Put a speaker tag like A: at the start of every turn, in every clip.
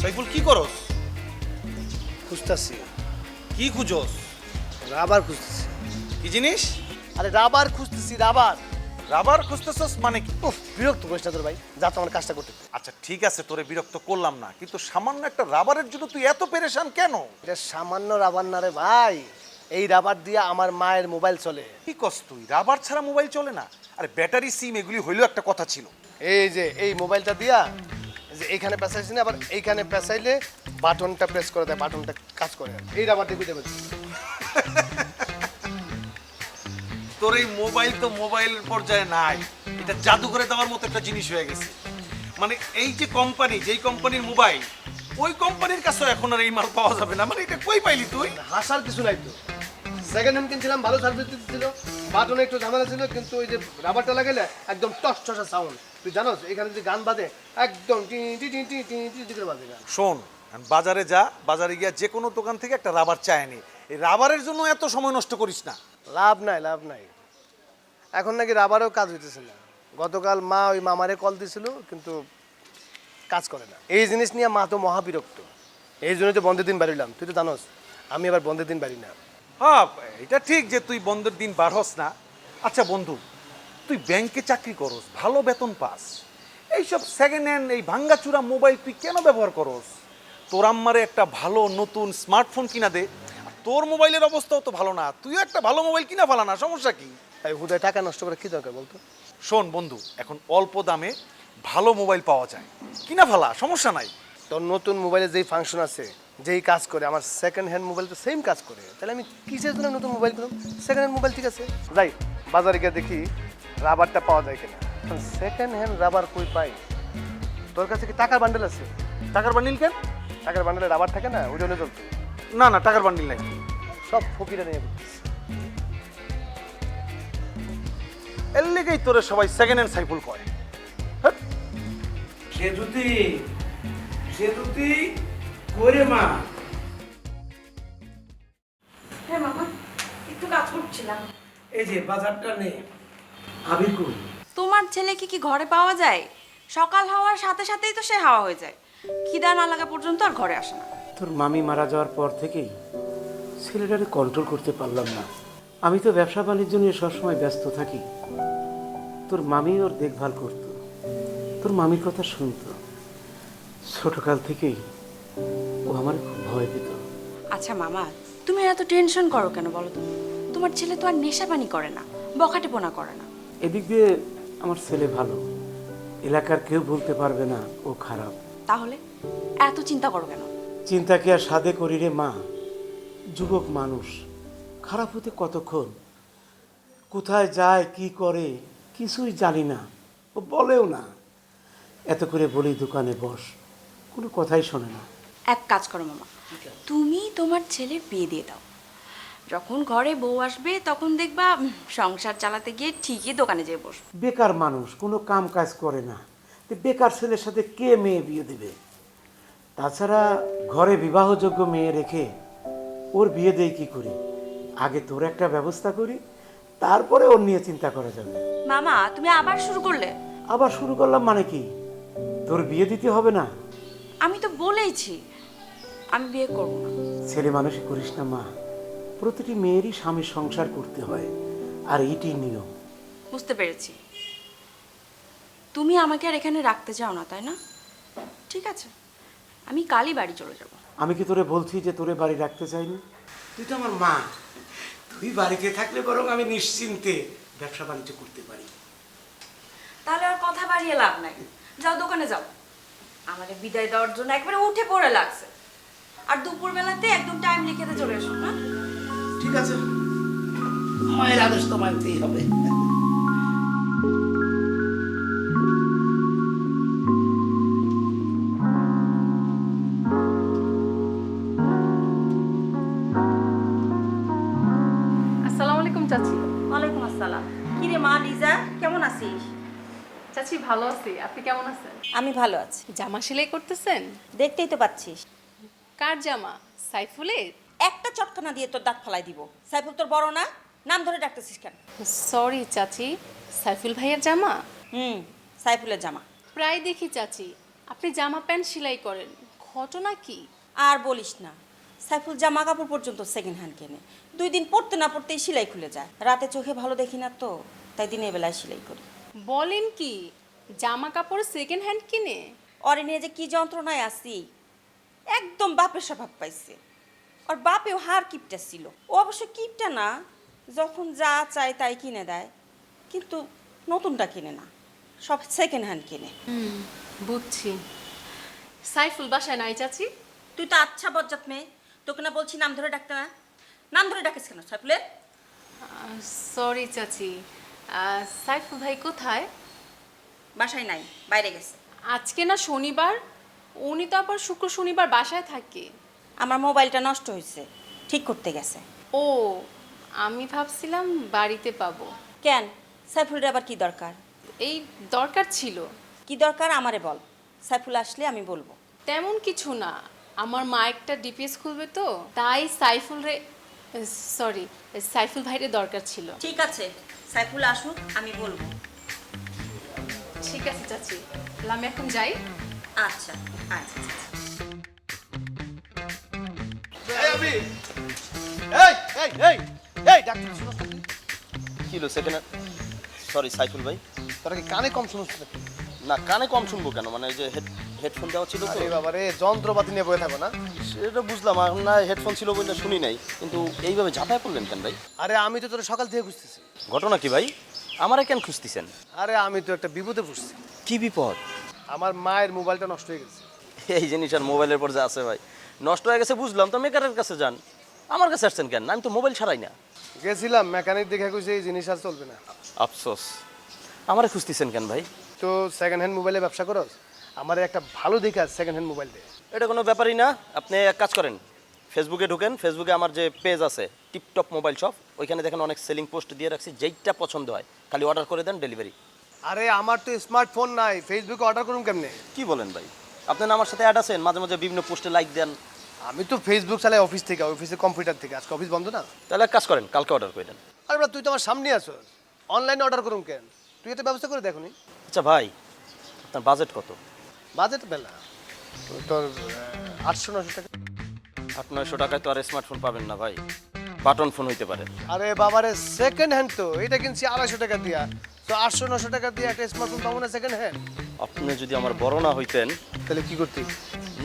A: সাইফুল কি করস?
B: খুঁজতেছি,
A: কি খুঁজস?
B: রাবার খুঁজতেছি।
A: কি জিনিস?
B: আরে রাবার খুঁজতেছি, রাবার।
A: রাবার খুঁজতেছস মানে কি?
B: উফ, বিরক্ত করিস না তোর ভাই, যা তো আমার কাজটা করতে দে।
A: আচ্ছা ঠিক আছে, তোরে বিরক্ত করলাম না, কিন্তু সামান্য একটা রাবারের জন্য তুই এত পেরেশান কেন?
B: এটা সামান্য রাবার না রে ভাই, এই রাবার দিয়ে আমার মায়ের মোবাইল চলে।
A: কি কস তুই? রাবার ছাড়া মোবাইল চলে না? আরে ব্যাটারি সিম এগুলি হইলেও একটা কথা ছিল।
B: এই যে এই মোবাইলটা দিয়া যে এইখানে পেঁচাইছি না, আবার এইখানে পেঁচাইলে বাটনটা প্রেস করে দেয়, বাটনটা কাজ করে। এই রাবার দিয়ে বুঝতে পারছি।
A: তোর এই মোবাইল তো মোবাইলের পর্যায়ে নাই, এটা জাদু করে দেওয়ার মতো একটা জিনিস হয়ে গেছে। মানে এই যে কোম্পানি, যেই কোম্পানির মোবাইল, ওই কোম্পানির কাছে এখন আর এই মাল পাওয়া যাবে না। মানে এটা কই পাইলি তুই?
B: হাসার কিছু নাই তো। সেকেন্ড হ্যান্ড কিনছিলাম, ভালো সার্ভিস দিচ্ছিল, বাটনে একটু ঝামেলা ছিল, কিন্তু ওই যে রাবারটা লাগাইলে একদম টস টসা সাউন্ড। তুই জানোস এখানে যদি গান বাজে একদম টি টি টি টি টি টি টি করে বাজে গান।
A: শোন, বাজারে যা, বাজারে গিয়া যে কোনো দোকান থেকে একটা রাবার চায় নি। এই রাবারের জন্য এত সময় নষ্ট করিস না।
B: লাভ নাই, লাভ নাই। এখন নাকি রাবারও কাজ হইতেছে না। গতকাল মা ওই মামারে কল দিছিল, কিন্তু কাজ করে না। এই জিনিস নিয়ে মা তো মহাবিরক্ত। এই জন্য তো বন্ধের দিন বাড়িলাম। তুই তো জানোস আমি আবার বন্ধের দিন বাড়ি না।
A: হ্যাঁ, এটা ঠিক যে তুই বন্ধের দিন বার হস না। আচ্ছা বন্ধু, তুই ব্যাংকে চাকরি করস, ভালো বেতন পাস, এইসব সেকেন্ড হ্যান্ড এই ভাঙ্গাচুরা মোবাইল তুই কেন ব্যবহার করস? তোর আম্মারে একটা ভালো নতুন স্মার্টফোন কিনা দে। আর তোর মোবাইলের অবস্থাও তো ভালো না, তুইও একটা ভালো মোবাইল কিনা ফেলা না, সমস্যা কি?
B: তাই হুদায় টাকা নষ্ট করে কি দরকার বলতো?
A: শোন বন্ধু, এখন অল্প দামে ভালো মোবাইল পাওয়া যায়, কিনা ফেলা, সমস্যা নাই।
B: তোর নতুন মোবাইলে যেই ফাংশন আছে, যেই কাজ করে, আমার সেকেন্ড হ্যান্ড মোবাইল তো সেম কাজ করে। তাহলে আমি কিসের জন্য নতুন মোবাইল কিনলাম? সেকেন্ড হ্যান্ড মোবাইল ঠিক আছে, যাই বাজারে গিয়ে দেখি রাবারটা পাওয়া যায় কিনা। সেকেন্ড হ্যান্ড রাবার কই পাই? তোর কাছে কি টাকার বান্ডেল আছে?
A: টাকার বান্ডিল কেন?
B: টাকার বান্ডেলে রাবার থাকে না, ওই জন্য চলতো।
A: না না, টাকার বান্ডিল নাই।
B: সব ফকিরা নিয়ে ঘুরতেছে।
A: এর লেগেই তোরে সবাই সেকেন্ড হ্যান্ড সাইফুল কয়। হ্যাঁ,
C: সেতুতি সেতুতি করে মা।
D: হ্যাঁ মামা, একটু কাজ করছিলাম।
C: এই যে বাজারটা নে। আবির কই?
D: তোমার ছেলেকে কি ঘরে পাওয়া যায়? সকাল হওয়ার সাথে সাথেই তো সে হাওয়া হয়ে যায়। খিদা না লাগা পর্যন্ত আর ঘরে আসে না।
C: তোর মামি মারা যাওয়ার পর থেকেই ছেলেটারে কন্ট্রোল করতে পারলাম না। আমি তো ব্যবসা বাণিজ্য নিয়ে সবসময় ব্যস্ত থাকি। তোর মামি ওর দেখভাল করত, তোর মামির কথা শুনতো। ছোটকাল থেকেই ও আমার খুব ভয় পেত।
D: আচ্ছা মামা, তুমি এত টেনশন করো কেন বলো তো? তোমার ছেলে তো আর নেশা পানি করে না, বখাটেপনা করে না।
C: এদিক দিয়ে আমার ছেলে ভালো, এলাকার কেউ বলতে পারবে না ও খারাপ।
D: তাহলে এত চিন্তা করো কেন?
C: চিন্তা কি আর সাধে করি রে মা? যুবক মানুষ, খারাপ হতে কতক্ষণ, কোথায় যায় কি করে কিছুই জানি না, ও বলেও না। এত করে বলি দোকানে বস, কোনো কথাই শোনে না।
D: এক কাজ করো মামা, তুমি তোমার ছেলের বিয়ে দিয়ে দাও। যখন ঘরে বউ আসবে তখন দেখবা সংসার চালাতে গিয়ে ঠিকই দোকানে যেয়ে বসবে।
C: বেকার মানুষ, কোনো কাম কাজ করে না, তো বেকার ছেলের সাথে কে মেয়ে বিয়ে দেবে? তাছাড়া ঘরে বিবাহযোগ্য মেয়ে রেখে ওর বিয়ে দেই কি করি? আগে তোর একটা ব্যবস্থা করি, তারপরে ওর নিয়ে চিন্তা করা যাবে।
D: মামা, তুমি আবার শুরু করলে?
C: আবার শুরু করলাম মানে কি? তোর বিয়ে দিতে হবে না?
D: আমি তো বলেইছি আমি বিয়ে করব না।
C: ছেলে মানুষই করিস না মা, প্রতিটি মেয়েরই স্বামীর সংসার করতে হয়, আর এইটি নিয়ম।
D: বুঝতে পেরেছি, তুমি আমাকে আর এখানে রাখতে চাও না, তাই না? ঠিক আছে, আমি কালই বাড়ি চলে যাব।
C: আমি কি তোরে বলছি যে তোরে বাড়ি রাখতে চাইনি? তুই তো আমার মা, তুই বাড়িতে থাকলে বরং আমি নিশ্চিন্তে ব্যবসা বাণিজ্য করতে পারি।
D: তাহলে আর কথা বাড়িয়ে লাভ নাই, যাও দোকানে যাও। আমাদের বিদায় দেওয়ার জন্য একবারে উঠে পড়ে লাগছে। আর দুপুর বেলাতে একদম টাইম লিখেতে চলে এসো না।
C: ঠিক আছে, মায়ের আদেশ তো মানতেই হবে।
E: আসসালামু আলাইকুম চাচি।
F: ওয়ালাইকুম আসসালাম। কি রে মা লিজা, কেমন আছিস?
E: চাচি ভালো আছি, আপনি কেমন আছেন?
F: আমি ভালো আছি।
E: জামা সেলাই করতেছেন?
F: দেখতেই তো পাচ্ছিস।
E: কার জামা? সাইফুলের?
F: একটা চটকানা দিয়ে তোর দাঁত ফালাই দিব। সাইফুল তোর বড় না? নাম ধরে ডাকতেছিস কেন?
E: সরি চাচি, সাইফুল ভাইয়ের জামা?
F: সাইফুলের জামা।
E: প্রায় দেখি চাচি আপনি জামা প্যান্ট সেলাই করেন, ঘটনা কি?
F: আর বলিস না, সাইফুল জামা কাপড় পর্যন্ত সেকেন্ড হ্যান্ড কেনে। 2 দিন পরতে না পরতেই সেলাই খুলে যায়। রাতে চোখে ভালো দেখি না তো, তাই দিনের বেলায় সেলাই করি।
E: বলেন কি, জামা কাপড় সেকেন্ড হ্যান্ড কিনে?
F: ওরে নিয়ে যে কি যন্ত্রণায় আছি, একদম বাপের স্বভাব পাইছে। ওর বাপেও হার কিপটা ছিল। ও অবশ্য কিপটা না, যখন যা চায় তাই কিনে দেয়, কিন্তু নতুনটা কিনে না, সব সেকেন্ড হ্যান্ড কিনে।
E: বুঝছি। সাইফুল বাসায় নাই চাচি?
F: তুই তো আচ্ছা বজ্জাত মেয়ে, তোকে না বলছি নাম ধরে ডাকতে না। নাম ধরে ডাকিস কেন সাইফুলের?
E: সরি চাচি, সাইফুল ভাই কোথায়?
F: বাসায় নাই, বাইরে গেছে।
E: আজকে না শনিবার, উনি তো আবার শুক্র শনিবার বাসায় থাকে।
F: আমার মোবাইলটা নষ্ট হয়েছে, ঠিক করতে গেছে।
E: ও, আমি ভাবছিলাম বাড়িতে পাবো।
F: কেন, সাইফুলের আবার কি দরকার?
E: এই দরকার ছিল।
F: কি দরকার আমারে বল, সাইফুল আসলে আমি বলবো।
E: তেমন কিছু না, আমার মা একটা ডিপিএস খুলবে তো, তাই সাইফুল ভাইরে দরকার ছিল।
F: ঠিক আছে, সাইফুল আসুক, আমি বলবো।
E: ঠিক আছে চাচি, তাহলে আমি এখন যাই।
F: আচ্ছা আচ্ছা।
G: কি হলো সেকেন্ড সরি সাইফুল ভাই,
B: তোরা কি কানে কম শুনিস নাকি?
G: না কানে কম শুনবো কেন, মানে ওই যে হেডফোন দেওয়া ছিল তো,
B: আরে বাবা রে, যন্ত্রপাতি নিয়ে বসে থাকো না।
G: সেটা বুঝলাম, আর না হেডফোন ছিল বলে শুনি নাই, কিন্তু এইভাবে ঝাঁপায় পড়লেন কেন ভাই?
B: আরে আমি তো তোর সকাল থেকে খুঁজতেছি।
G: ঘটনা কি ভাই? আমারে কেন খুঁজতেছেন?
B: আরে আমি তো একটা বিপদে পড়ছি।
G: কি বিপদ?
B: আমার মায়ের মোবাইলটা নষ্ট হয়ে গেছে।
G: এই জিনিস আর মোবাইলের পর যা আছে ভাই, নষ্ট হয়ে গেছে বুঝলাম, তো মেকারের কাছে যান, আমার কাছে আসছেন কেন? আমি তো মোবাইল ছাড়াই না।
B: গেছিলাম মেকানিক দেখে কইছে এই জিনিস আর চলবে না।
G: আফসোস, আমারে খুঁজতেছেন কেন ভাই?
B: তো সেকেন্ড হ্যান্ড মোবাইলে ব্যবসা করস, আমার একটা ভালো দেখে সেকেন্ড হ্যান্ড মোবাইল দে।
G: এটা কোনো ব্যাপারই না, আপনি এক কাজ করেন, ফেসবুকে ঢুকেন, ফেসবুকে আমার যে পেজ আছে টিপটপ মোবাইল শপ, ওইখানে দেখেন অনেক সেলিং পোস্ট দিয়ে রাখছি, যেইটা পছন্দ হয় খালি অর্ডার করে দেন, ডেলিভারি।
B: আরে আমার তো স্মার্টফোন নাই, ফেসবুকে অর্ডার করুন কেমনে?
G: কি বলেন ভাই? আপনি না আমার সাথে অ্যাড আছেন, মাঝে মাঝে বিভিন্ন পোস্টে লাইক দেন।
B: আমি তো ফেসবুক চালাই অফিস থেকে, অফিসের কম্পিউটার থেকে। আজকে অফিস বন্ধ না।
G: তাহলে এক কাজ করেন, কালকে অর্ডার করে দেন।
B: আরে বাবা, তুই তো আমার সামনে আছো, অনলাইনে অর্ডার করুন কেন? তুই এটা ব্যবস্থা করে দেখুনি।
G: আচ্ছা ভাই, আপনার বাজেট কত?
B: বাজেট বেলা তোর 800-900 টাকা।
G: 800-900 টাকায় তো আর স্মার্টফোন পাবেন না ভাই, বাটন ফোন হইতে পারে।
B: আরে বাবারে, সেকেন্ড হ্যান্ড তো, এটা কিনছি 250 টাকা দিয়া। তো 800-900 টাকা দিয়ে একটা স্মার্টফোন পাবো না সেকেন্ড হ্যান্ড?
G: আপনি যদি আমার বড় না হইতেন।
B: তাহলে কি করতি?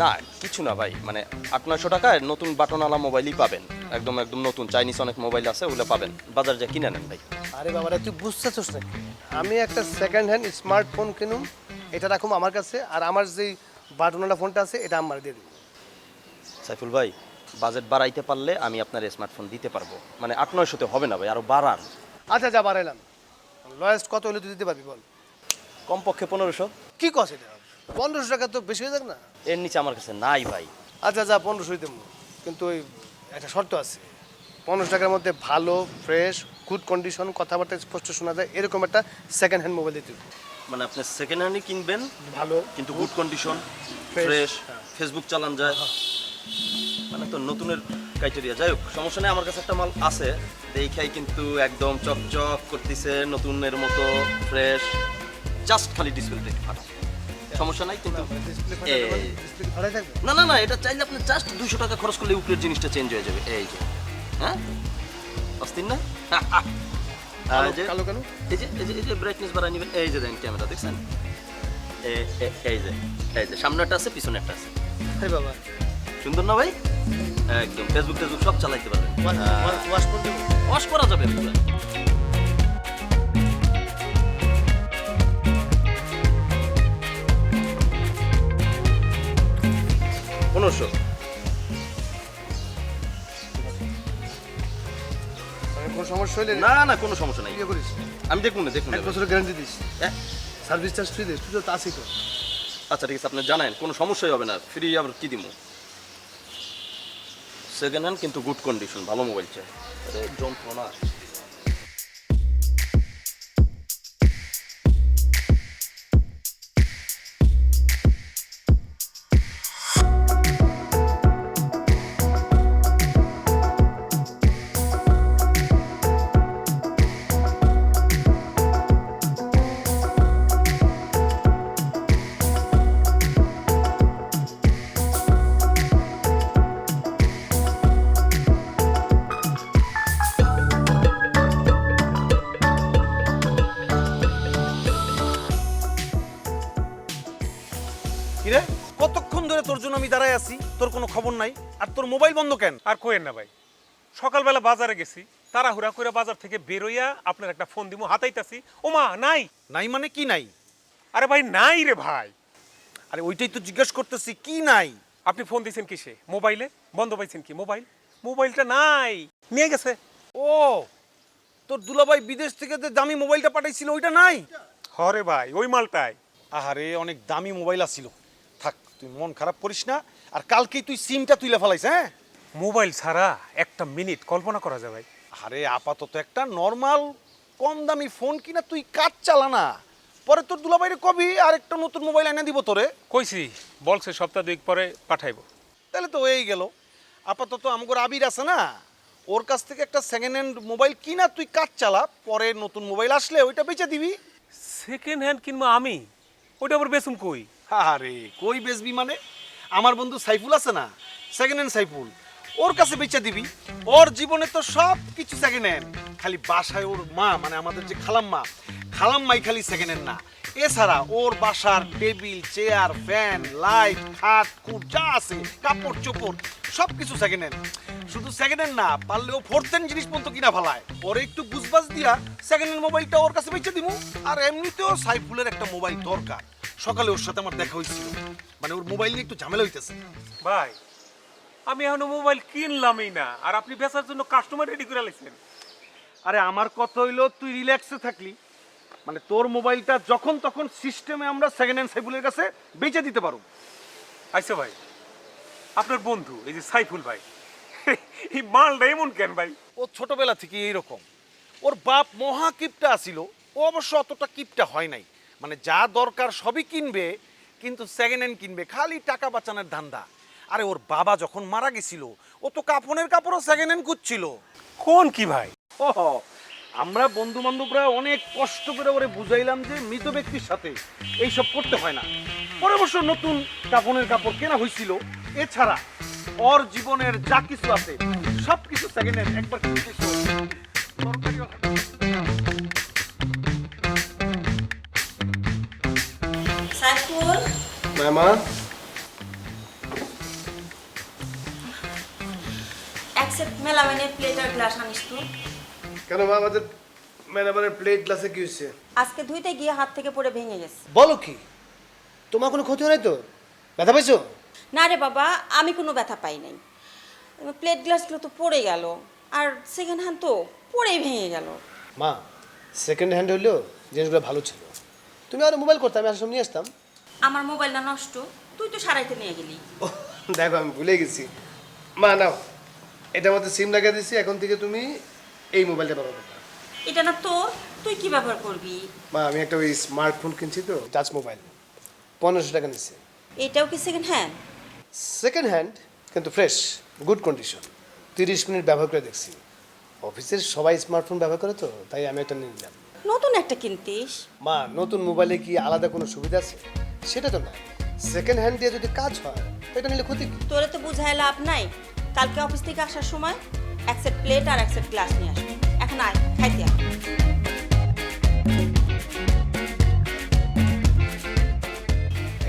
G: না কিছু না ভাই, মানে 800-900 টাকায় নতুন বাটনওয়ালা মোবাইলই পাবেন, একদম একদম নতুন। চাইনিজ অনেক মোবাইল আছে, ওগুলো পাবেন, বাজার যা কিনে নেন ভাই।
B: আরে বাবারে, তুই বুঝতেছিস নাকি? আমি একটা সেকেন্ড হ্যান্ড স্মার্টফোন কিনুম, এটা রাখুম আমার কাছে, আর আমার যেই বাটনওয়ালা ফোনটা আছে এটা আমার দিয়ে দিই।
G: সাইফুল ভাই, বাজেট বাড়াইতে পারলে আমি আপনার স্মার্টফোন দিতে পারবো, মানে 800-900-তে হবে না ভাই, আরো বাড়ান।
B: আচ্ছা যা বাড়াইলাম, লয়েস্ট কত হলে তুই দিতে পারবি বল?
G: কমপক্ষে 1500।
B: কি কস এটা? 1500 টাকা তো বেশি হয়ে যাক না?
G: এর নিচে আমার কাছে নাই ভাই।
B: আচ্ছা যা 1500 দেবো, কিন্তু ওই একটা শর্ত আছে। 1500 টাকার মধ্যে ভালো, ফ্রেশ, গুড কন্ডিশন, কথাবার্তা স্পষ্ট শোনা যায় এরকম একটা সেকেন্ড হ্যান্ড মোবাইল দিতে হবে।
G: মানে আপনি সেকেন্ড হ্যান্ডই কিনবেন,
B: ভালো
G: কিন্তু গুড কন্ডিশন,
B: Fresh,
G: ফ্রেশ,
B: হ্যাঁ।
G: ফেসবুক চালান যায়, মানে তো নতুনের ক্রাইটেরিয়া। যাই হোক, সমস্যা নেই, আমার কাছে একটা মাল আছে, দেখাই কিন্তু একদম চকচক করতেছে নতুনের মতো, ফ্রেশ, জাস্ট খালি ডিসপ্লে ফাটা, সমস্যা নাই। কিন্তু
B: ডিসপ্লে ভাড়াই থাকবে?
G: না না না, এটা চাইলে আপনি জাস্ট 200 টাকা খরচ করলে উপরের জিনিসটা চেঞ্জ হয়ে যাবে। এই যে, হ্যাঁ অস্থির না? আর এই যে
B: কালো কেন?
G: এই যে ব্রাইটনেস বাড়াই নেবেন, এই যে দেখেন ক্যামেরা দেখছেন, এই যে সামনেটা আছে, পিছনে একটা আছে।
B: আরে বাবা,
G: সুন্দর না ভাই? একদম ফেসবুক টেসবুক সব চালাইতে পারবেন,
B: ওয়াশ করে দেবো?
G: ওয়াশ করা যাবে পুরো। 1500।
B: কোনো সমস্যা হলে
G: না না, কোনো সমস্যা নাই,
B: ইয়ে করিস,
G: আমি দেখুন না।
B: 1 বছরের গ্যারান্টি দিস,
G: হ্যাঁ?
B: সার্ভিস চার্জ ফ্রি দিস, তুই তো আছিস তো।
G: আচ্ছা ঠিক আছে, আপনি জানেন কোনো সমস্যাই হবে না, ফ্রি আবার কি দিব। সেকেন্ড হ্যান্ড কিন্তু গুড কন্ডিশন, ভালো মোবাইল চাই। আরে যন্ত্রণা।
A: রে কতক্ষণ ধরে তোর জন্য আমি দাঁড়ায় আছি, তোর কোনো খবর নাই, আর তোর মোবাইল বন্ধ কেন?
H: আর কোয়েন না ভাই, সকালবেলা বাজারে গেছি, তাড়াহুড়া করে বাজার থেকে বেরোইয়া আপনার একটা ফোন দিমু হাতাইতাছি, ওমা নাই।
A: নাই মানে কি নাই?
H: আরে ভাই নাই রে ভাই।
A: আরে ওইটাই তো জিজ্ঞেস করতেছি, কি নাই?
H: আপনি ফোন দিয়েছেন কিসে? মোবাইলে বন্ধ পাইছেন কি? মোবাইলটা নাই, নিয়ে গেছে।
A: ও, তোর দুলাভাই বিদেশ থেকে যে দামি মোবাইলটা পাঠাইছিল ওইটা নাই?
H: হরে ভাই, ওই মালটাই।
A: আহারে, অনেক দামি মোবাইল আছিল। থাক, তুই মন খারাপ করিস না, আর কালকেই তুই সিমটা তুইলা ফেলাইস। হ্যাঁ,
H: মোবাইল ছাড়া একটা মিনিট কল্পনা করা যায় ভাই।
A: আরে আপাতত একটা নর্মাল কম দামি ফোন কিনা তুই কাজ চালা না, পরে তোর দুলাভাইরে কবি আর একটা নতুন মোবাইল এনে দিব তোরে।
H: কইছি, বলছে সপ্তাহ দুই পরে পাঠাইবো।
A: তাহলে তো হয়েই গেল। আপাতত আমগর আবির আছে না, ওর কাছ থেকে একটা সেকেন্ড হ্যান্ড মোবাইল কিনা তুই কাজ চালা, পরে নতুন মোবাইল আসলে ওইটা বেচে দিবি।
H: সেকেন্ড হ্যান্ড কিনবো আমি, ওইটা আবার বেচুম কই?
A: আরে কই বেচবি মানে, আমার বন্ধু সাইফুল আছে না, সেকেন্ড হ্যান্ড সাইফুল, ওর কাছে বেচে দিবি। ওর জীবনে তো সব কিছু সেকেন্ড হ্যান্ড, খালি বাসায় ওর মা মানে আমাদের যে খালাম্মাই খালি সেকেন্ড হ্যান্ড না, এছাড়া ওর বাসার টেবিল চেয়ার ফ্যান লাইট খাট খুব যা আছে কাপড় চোপড় সব কিছু সেকেন্ড হ্যান্ড। শুধু সেকেন্ড হ্যান্ড না, পারলেও ফোর্থ হ্যান্ড জিনিস পর্যন্ত কিনা ফেলায়। ওরে একটু বুঝবাজ দিয়া সেকেন্ড হ্যান্ড মোবাইলটা ওর কাছে বেচে দিমু। আর এমনিতেও সাইফুলের একটা মোবাইল দরকার, সকালে ওর সাথে আমার দেখা হয়েছিল, মানে ওর মোবাইল নিয়ে একটু ঝামেলা হইতেছে।
H: ভাই, আমি এখনো মোবাইল কিনলামই না, আর আপনি বেচার জন্য কাস্টমার রেডি করে লাইছেন।
A: আরে আমার কথা হইলো তুই রিল্যাক্সে থাকলি, মানে তোর মোবাইলটা যখন তখন সিস্টেমে আমরা সেকেন্ড হ্যান্ড সাইফুলের কাছে বেচে দিতে পারো।
H: আচ্ছা ভাই, আপনার বন্ধু এই যে সাইফুল ভাই, এই মালটা এমন কেন ভাই?
A: ও ছোটবেলা থেকে এইরকম, ওর বাপ মহা কিপটা আছিল, ও অবশ্য অতটা কিপটা হয় নাই, মানে যা দরকার সবই কিনবে, কিন্তু সেকেন্ড হ্যান্ড কিনবে, খালি টাকা বাঁচানোর ধান্দা। আরে ওর বাবা যখন মারা গেছিল, ও তো কাফনের কাপড়ও সেকেন্ড হ্যান্ড খুঁজছিল।
H: কোন কি ভাই?
A: ও, আমরা বন্ধু বান্ধবরা অনেক কষ্ট করে ওরে বুঝাইলাম যে মৃত ব্যক্তির সাথে এইসব করতে হয় না। পরে অবশ্য নতুন কাফনের কাপড় কেনা হয়েছিল। এছাড়া ওর জীবনের যা কিছু আছে সব কিছু সেকেন্ড হ্যান্ড, একবার কিনেছিল। তরকারিও
F: সাইফুল,
B: মা
F: অ্যাকসেপ্ট মেলামাইনের প্লেট আর গ্লাস আনিস তো।
B: কেন মা, আমাদের ম্যাডামের প্লেট গ্লাসে কি হয়েছে?
F: আজকে ধুইতে গিয়ে হাত থেকে পড়ে ভেঙে গেছে।
B: বলো কি, তোমার কোনো ক্ষতি হয় তো? ব্যথা পাইছো?
F: না রে বাবা, আমি কোনো ব্যথা পাই নাই। প্লেট গ্লাসগুলো তো পড়ে গেল, আর সেকেন্ড হ্যান্ড তো পড়েই ভেঙে গেল।
B: মা, সেকেন্ড হ্যান্ড হইলেও জিনিসগুলো ভালো ছিল। তুমি আরো মোবাইল করতে, আমি আসলে নিয়ে আসতাম।
F: আমার মোবাইলটা নষ্ট, তুই তো সারাইতে নিয়ে গেলি।
B: ও, দেখো আমি ভুলে গেছি। মা নাও, এটার মধ্যে সিম লাগিয়ে দিছি, এখন থেকে তুমি এই মোবাইলটা ব্যবহার করবে।
F: এটা না তোর, তুই কি ব্যবহার করবি?
B: মা, আমি একটা ওই স্মার্টফোন কিনছি তো, টাচ মোবাইল, 1500 টাকা নিচ্ছে।
F: এটাও কি সেকেন্ড হ্যান্ড?
B: সেকেন্ড হ্যান্ড কিন্তু ফ্রেশ, গুড কন্ডিশন। 30 মিনিট ব্যবহার করে দেখছি। অফিসের সবাই স্মার্টফোন ব্যবহার করে তো, তাই আমি একটা নিয়ে নিলাম।
F: নতুন একটা কিনতিস।
B: মা, নতুন মোবাইলে কি আলাদা কোনো সুবিধা আছে? সেটা তো না। সেকেন্ড হ্যান্ড দিয়ে যদি কাজ হয়, এটা নিলে ক্ষতি কি?
F: তোরে তো বুঝায় লাভ নাই। কালকে অফিস থেকে আসার সময় অ্যাকসেপ্ট প্লেট আর অ্যাকসেপ্ট গ্লাস নিয়ে আসবি। এখন আয়, খাইতে আয়।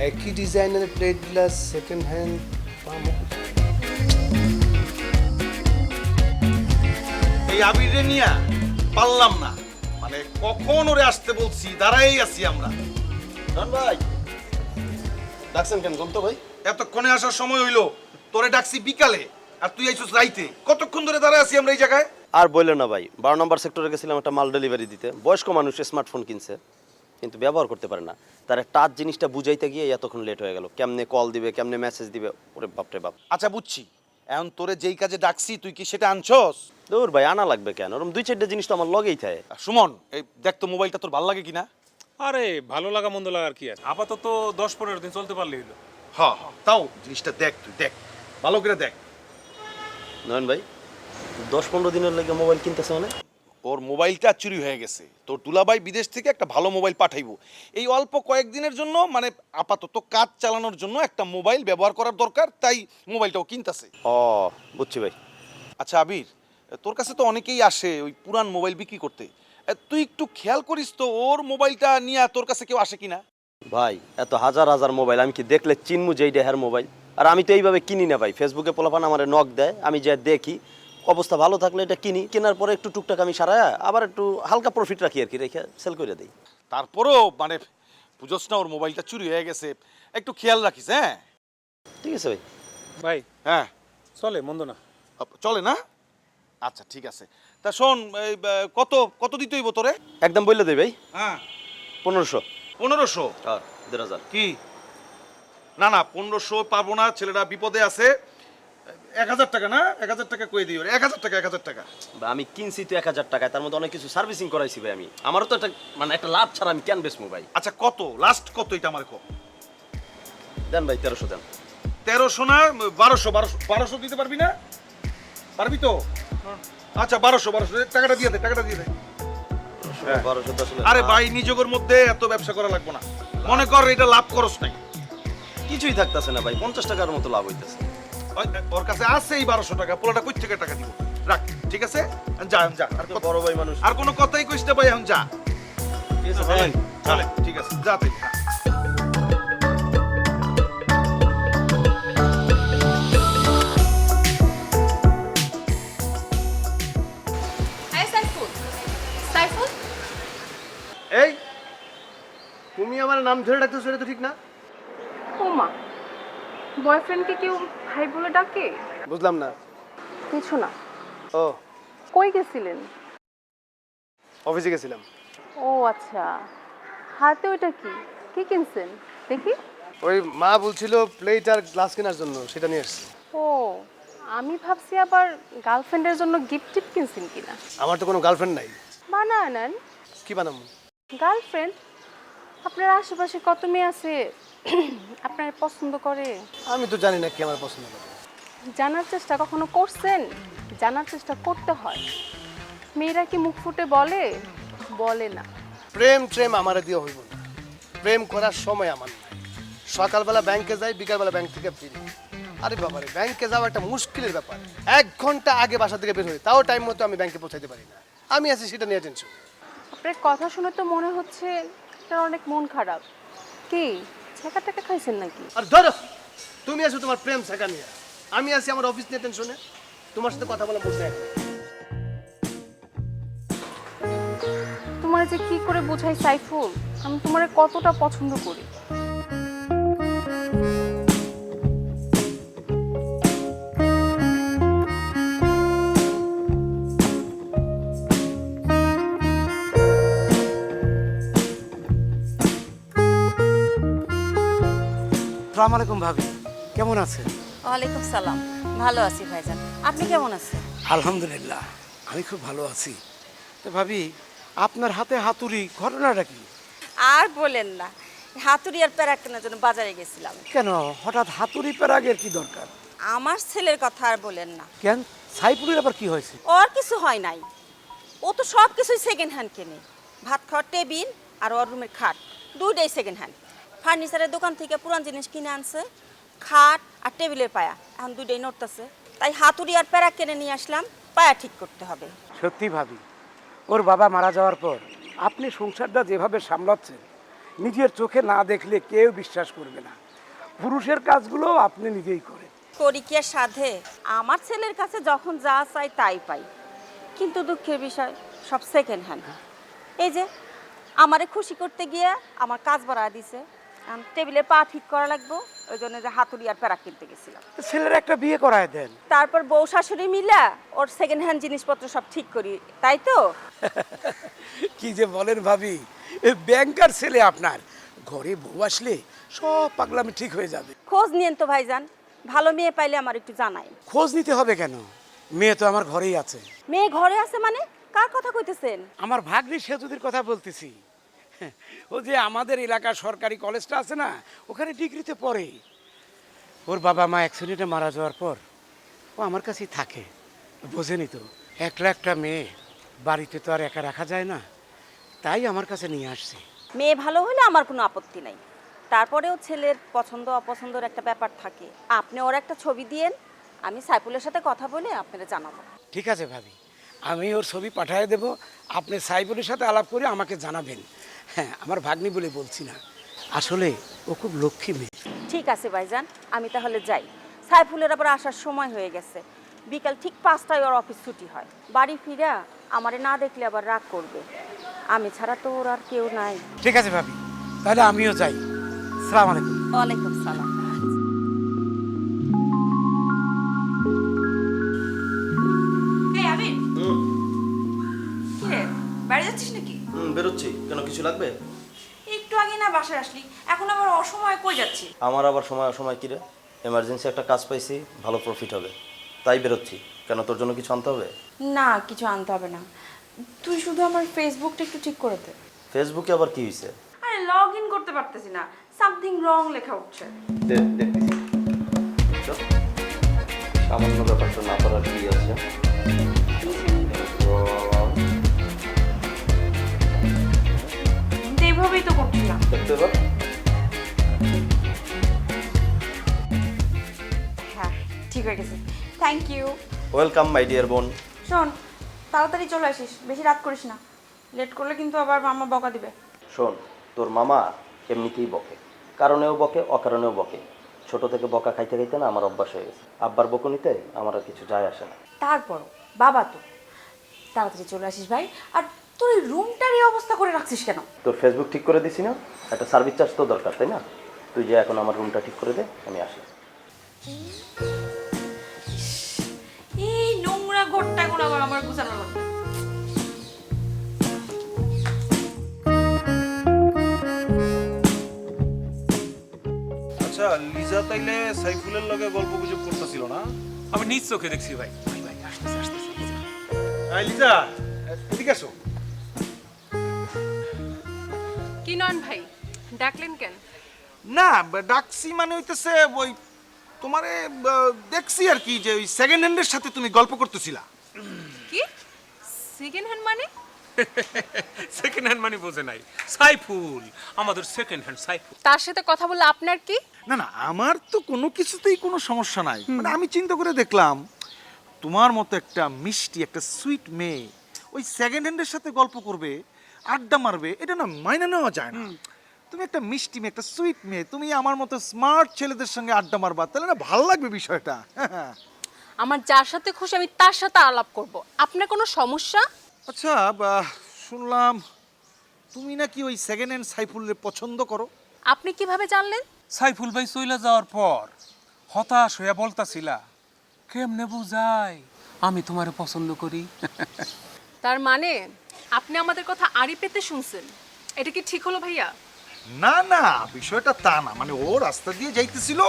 B: একই ডিজাইনের প্লেট গ্লাস সেকেন্ড হ্যান্ড
A: এই আবিরে নিয়া পারলাম না, মানে কখন ওরে আসতে বলছি, দাঁড়াই আছি আমরা।
G: রন ভাই, ডাকছেন কেন বলতো ভাই?
A: এতক্ষণে আসার সময় হইলো, তোরে ডাকছি বিকালে আর তুই আইছিস রাইতে। কতক্ষণ ধরে দাঁড়ায় আছি আমরা এই জায়গায়?
G: আর বললেন না ভাই, 12 নম্বর সেক্টরে গেছিলাম একটা মাল ডেলিভারি দিতে। বয়স্ক মানুষ স্মার্টফোন কিনছে, কিন্তু ব্যবহার করতে পারে না। তার টাচ জিনিসটা বুঝাইতে গিয়ে এতক্ষণ লেট হয়ে গেল। কেমনে কল দিবে, কেমনে মেসেজ দিবে, ওরে বাপরে বাপ।
A: আচ্ছা বুঝছি, এখন তোরে যেই কাজে ডাকছি তুই কি সেটা আনছস?
G: দূর ভাই, আনা লাগবে কেন? ওরকম 2-4টা জিনিস তো আমার লগেই থাকে।
A: সুমন, এই দেখ তো মোবাইলটা তোর ভালো লাগে কিনা।
H: আরে ভালো লাগা মন্দ লাগার কি আছে, আপাতত 10-15 দিন চলতে পারলেই হলো।
A: হ্যাঁ, তাও জিনিসটা দেখ, তুই দেখ ভালো করে দেখ।
G: নয়ন ভাই, 10-15 দিনের লাগে মোবাইল কিনতেছে মানে?
A: ওর মোবাইলটা চুরি হয়ে গেছে, তোর দুলাভাই বিদেশ থেকে একটা ভালো মোবাইল পাঠাইবো। এই অল্প কয়েকদিনের জন্য, মানে আপাতত কাজ চালানোর জন্য একটা মোবাইল ব্যবহার করার দরকার, তাই মোবাইলটাও কিনতেছে।
G: ও বুঝছি ভাই।
A: আচ্ছা আবির, তোর কাছে তো অনেকেই আসে ওই পুরান মোবাইল বিক্রি করতে, তুই একটু খেয়াল করিস তো ওর মোবাইলটা নিয়ে তোর কাছে কেউ আসে কিনা।
G: ভাই এত হাজার হাজার মোবাইল আমি কি দেখলে চিনমু যে এইটা হ্যার মোবাইল? আর আমি তো এইভাবে কিনি না ভাই, ফেসবুকে পোলাপান আমার নক দেয়, আমি যা দেখি অবস্থা ভালো থাকলে এটা কিনি, কেনার পরে একটু টুকটাক আমি সারায় আবার একটু হালকা প্রফিট রাখি আর কি, রেখে সেল করে দিই।
A: তারপরেও মানে বুঝোস না ওর মোবাইলটা চুরি হয়ে গেছে, একটু খেয়াল রাখিস। হ্যাঁ
G: ঠিক আছে ভাই।
H: ভাই
A: হ্যাঁ
H: চলে মন্দ না।
A: চলে না? আচ্ছা ঠিক আছে। তা শোন, এই কত কত দিতে হইব তোরে?
G: একদম বললে দেই ভাই,
A: হ্যাঁ
G: 1500।
A: 1500?
G: আর 1500
A: কি না না 1500 পারবো না, ছেলেটা বিপদে আছে। 1000 টাকা না, 1000 টাকা কই দিও। 1000 টাকা, 1000 টাকা।
G: ভাই আমি কিনছি তো 1000 টাকায়, তার মধ্যে অনেক কিছু সার্ভিসিং করাইছি ভাই আমি, আমারও তো একটা মানে একটা লাভ ছাড়া আমি কেন বেচবো ভাই?
A: আচ্ছা কত লাস্ট, কত এটা আমার কো?
G: দেন ভাই 1300 দেন।
A: 1300 না 1200? 1200 দিতে পারবি না? পারবি তো? আচ্ছা 1200 টাকাটা দিয়ে দে, টাকাটা দিয়ে দে।
G: 1200 তো আসলে
A: আরে ভাই নিজের মধ্যে এত ব্যবসা করা লাগবে না, মনে কর এটা লাভ করস নাই।
G: কিছুই থাকতেছে না ভাই, 50 টাকার মতো লাভ হইতেছে।
A: ওর কাছে আছে এই 1200 টাকা, পোলাটা কই থেকে টাকা দিব? রাখ, ঠিক আছে, যা যা। আর
G: তো বড় ভাই মানুষ।
A: আর কোনো কথাই কইস না ভাই, এখন যা।
G: ঠিক আছে ভাই।
A: চলে, ঠিক আছে, যা তুই।
E: হ্যাঁ সাইফুল, সাইফুল
B: এই তুমি আমার নাম ধরে ডাকতেছো, এটা তো ঠিক না।
E: ওমা, বয়ফ্রেন্ডকে কেউ ভাই বলে ডাকে?
B: বুঝলাম না।
E: কিছু না।
B: ও
E: কই গেছিলেন?
B: অফিসে গেছিলাম।
E: ও আচ্ছা, হাতে ওইটা কি কি কিনছেন দেখি?
B: ওই মা বলছিল প্লেট আর গ্লাস কেনার জন্য, সেটা নিয়ে এসেছি।
E: ও, আমি ভাবছি আবার গার্লফ্রেন্ডের জন্য গিফট টিপ কিনছেন কিনা।
B: আমার তো কোনো গার্লফ্রেন্ড নাই।
E: বানায় নেন
B: কি বানাবো?
E: গার্লফ্রেন্ড। আপনার আশেপাশে কত মেয়ে আছে আপনার পছন্দ করে?
B: আমি তো জানি না কি আমার পছন্দ করে।
E: জানার চেষ্টা কখনো করছেন? জানার চেষ্টা করতে হয়। মেয়েরা কি মুখ ফুটে বলে? বলে না।
B: প্রেম ট্রেম আমার দিয়ে হইব না, প্রেম করার সময় আমার নাই। সকালবেলা ব্যাংকে যাই, বিকালবেলা ব্যাংক থেকে ফিরি। আরে বাবারে, ব্যাংকে যাওয়া একটা মুশকিলের ব্যাপার। 1 ঘন্টা আগে বাসা থেকে বের হই, তাও টাইম মতো আমি ব্যাংকে পৌঁছাতে পারি না। আমি আছি সেটা নিয়ে টেনশন।
E: আপনার কথা শুনে তো মনে হচ্ছে আপনার অনেক মন খারাপ। কি ছেঁকা টেকা খাইছেন নাকি?
B: আর ধরো, তুমি আছো তোমার প্রেম শেখা নিয়ে, আমি আছি আমার অফিস নিয়ে টেনশনে। তোমার সাথে কথা বলা বলতে
E: তোমার যে কি করে বোঝাই সাইফুল, আমি তোমার কতটা পছন্দ করি।
C: আসসালামু আলাইকুম ভাবি, কেমন আছেন?
F: ওয়ালাইকুম সালাম, ভালো আছি ভাইজান, আপনি কেমন আছেন?
C: আলহামদুলিল্লাহ, আমি খুব ভালো আছি। তো ভাবি, আপনার হাতে হাতুড়ি, ঘটনাটা কি?
F: আর বলেন না, হাতুড়ি আর প্যারা কেনার জন্য বাজারে গেছিলাম।
C: কেন হঠাৎ হাতুড়ি প্যারাগের কি দরকার?
F: আমার ছেলের কথা আর বলেন না।
C: কেন, সাইফুলের আবার কি হয়েছে?
F: ওর কিছু হয় নাই, ও তো সব কিছুই সেকেন্ড হ্যান্ড কেনে। ভাত খাওয়ার টেবিল আর ওর রুমের খাট দুইটাই সেকেন্ড হ্যান্ড। ফার্নিচারের দোকান থেকে পুরান জিনিস কিনে আনছে, খাট আর টেবিলের পায়া এখন দুইটাই নড়তেছে। তাই হাতুড়ি আর প্যারা কিনে নিয়ে আসলাম, পায়া ঠিক করতে হবে।
C: সত্যি ভাবি, ওর বাবা মারা যাওয়ার পর আপনি সংসারটা যেভাবে সামলাচ্ছেন, নিজের চোখে না দেখলে কেউ বিশ্বাস করবে না। পুরুষের কাজগুলো আপনি নিজেই করেন।
F: করি কি আর সাধে, আমার ছেলের কাছে যখন যা চাই তাই পাই, কিন্তু দুঃখের বিষয় সব সেকেন্ড হ্যান্ড। এই যে আমারে খুশি করতে গিয়ে আমার কাজ বাড়া দিছে, টেবিলে পা ঠিক করা লাগবো, ওই জন্য যে হাতুড়ি আর প্যারা কিনতে গেছিলাম।
C: তো ছেলের একটা বিয়ে করায় দেন।
F: তারপর বউ শাশুড়ি মিলা ওর সেকেন্ড হ্যান্ড জিনিসপত্র সব ঠিক করি, তাই তো?
C: কি যে বলেন ভাবি, ব্যাংকার ছেলে আপনার, ঘরে বউ আসলে সব পাগলামি ঠিক হয়ে যাবে।
F: খোঁজ নিয়েন তো ভাইজান, ভালো মেয়ে পাইলে আমার একটু জানাই।
C: খোঁজ নিতে হবে কেন, মেয়ে তো আমার ঘরেই আছে।
F: মেয়ে ঘরে আছে মানে? কার কথা কইতেছেন?
C: আমার ভাগ্নি সেতুদের কথা বলতেছি। ও যে আমাদের এলাকার সরকারি কলেজটা আছে না, ওখানে ডিগ্রিতে পড়ে। ওর বাবা মা অ্যাক্সিডেন্টে মারা যাওয়ার পর ও আমার কাছেই থাকে। বোঝেনি তো, একলা একটা মেয়ে, বাড়িতে তো আর একা রাখা যায় না, তাই আমার কাছে নিয়ে আসছে।
F: মেয়ে ভালো হলে আমার কোনো আপত্তি নাই, তারপরেও ছেলের পছন্দ অপছন্দের একটা ব্যাপার থাকে। আপনি ওর একটা ছবি দিয়েন, আমি সাইফুলের সাথে কথা বলে আপনারা জানাবো।
C: ঠিক আছে ভাবি, আমি ওর ছবি পাঠিয়ে দেব, আপনি সাইফুলের সাথে আলাপ করে আমাকে জানাবেন। হ্যাঁ, আমার ভাগ্নি বলে বলছি না, আসলে ও খুব লক্ষ্মী মেয়ে।
F: ঠিক আছে ভাইজান, আমি তাহলে যাই। সাইফুলের আবার আসার সময় হয়ে গেছে। বিকাল ঠিক 5টায় ওর অফিস ছুটি হয়। বাড়ি ফিরা আমারে না দেখলে আবার রাগ করবে। আমি ছাড়া তো ওর আর কেউ নাই।
C: ঠিক আছে ভাবি, তাহলে আমিও যাই। সালাম আলাইকুম।
F: ওয়ালাইকুম সালাম।
D: এই আবির, কি রে, বাড়ি যাচ্ছিস নাকি?
G: বেরোচ্ছি, কেন কিছু লাগবে?
D: একটু আগে না বাসায় আসলি, এখন আবার অসময়ে কই যাচ্ছিস?
G: আমার আবার সময় অসময় কিরে, এমার্জেন্সি একটা কাজ পাইছি, ভালো প্রফিট হবে, তাই বেরোচ্ছি। কেন, তোর জন্য কিছু আনতে হবে?
D: না, কিছু আনতে হবে না। তুই শুধু আমার ফেসবুকটা একটু ঠিক করে দে।
G: ফেসবুকে আবার কি হয়েছে?
D: আরে লগ ইন করতে পারতেছি না, সামথিং রং লেখা উঠছে।
G: দেখতেছি। চল, সামান্য ব্যাপারটা না করার কি আছে?
D: কিন্তু এইভাবেই তো করছিলাম।
G: দেখতে এবার।
D: হ্যাঁ, ঠিক হয়ে গেছে, thank you.
G: Welcome my dear বোন।
D: শোন, তাড়াতাড়ি চলে আসিস, বেশি রাত করিস না। লেট করলে কিন্তু আবার মামা বকা দিবে।
G: শোন, তোর মামা এমনিতেই বকে, কারণেও বকে, অকারণেও বকে। ছোট থেকে বকা খাইতে খাইতে না আমার অভ্যাস হয়ে গেছে। আব্বার বকুনিতে আমার আর কিছু যায় আসে না।
D: তারপরও বাবা তো। তাড়াতাড়ি চলে আসিস ভাই। আর তোর এই রুমটার এই অবস্থা করে রাখছিস কেন?
G: তোর ফেসবুক ঠিক করে দিছি না, একটা সার্ভিস চার্জ তো দরকার, তাই না? তুই যে এখন আমার রুমটা ঠিক করে দে, আমি আসি।
D: এই নোংরা ঘরটা এখন আবার আমার গুছানো লাগবে।
A: আচ্ছা, লিজা তাইলে সাইফুলের লগে গল্প গুজব করতেছিল না?
H: আমি নিজ চোখে দেখছি ভাই। ভাই ভাই, আসতেছে আসতেছে।
A: লিজা, এদিকে আসো।
E: কি নন ভাই, ডাকলেন কেন?
A: না, ডাকছি মানে হইতেছে ওই তোমারে দেখছি আর কি, যে ওই সেকেন্ড হ্যান্ডের সাথে তুমি গল্প করতেছিলা।
E: কি সেকেন্ড হ্যান্ড মানে?
H: সেকেন্ড হ্যান্ড মানে বোঝে নাই। সাইফুল, আমাদের সেকেন্ড হ্যান্ড সাইফুল।
E: তার সাথে কথা বললে আপনার কি?
A: না না, আমার তো কোনো কিছুতেই কোনো সমস্যা নাই। মানে আমি চিন্তা করে দেখলাম, তোমার মতো একটা মিষ্টি, একটা সুইট মেয়ে ওই সেকেন্ড হ্যান্ডের সাথে গল্প করবে, আড্ডা মারবে, এটা না মাইনে নেওয়া যায় না। তুমি একটা মিষ্টি মেয়ে, একটা সুইট মেয়ে, তুমি আমার মতো স্মার্ট ছেলেদের সঙ্গে আড্ডা মারবা, তাহলে না ভালো লাগবে বিষয়টা।
E: আমার যার সাথে খুশি আমি তার সাথে আলাপ করব। আপনার কোনো সমস্যা?
A: আচ্ছা, শুনলাম তুমি নাকি ওই সেকেন্ড হ্যান্ড সাইফুলের পছন্দ করো।
E: আপনি কিভাবে জানলেন?
H: সাইফুল ভাই চলে যাওয়ার পর হতাশ হয়ে বলতাছিলা, কেমনে বুঝাই আমি তোমারে পছন্দ করি।
E: তার মানে আপনি আমাদের কথা আড়ি পেতে শুনছেন। এটা কি ঠিক হলো ভাইয়া?
A: না না, বিষয়টা তা না, মানে ও রাস্তা দিয়ে যাইতেছিল,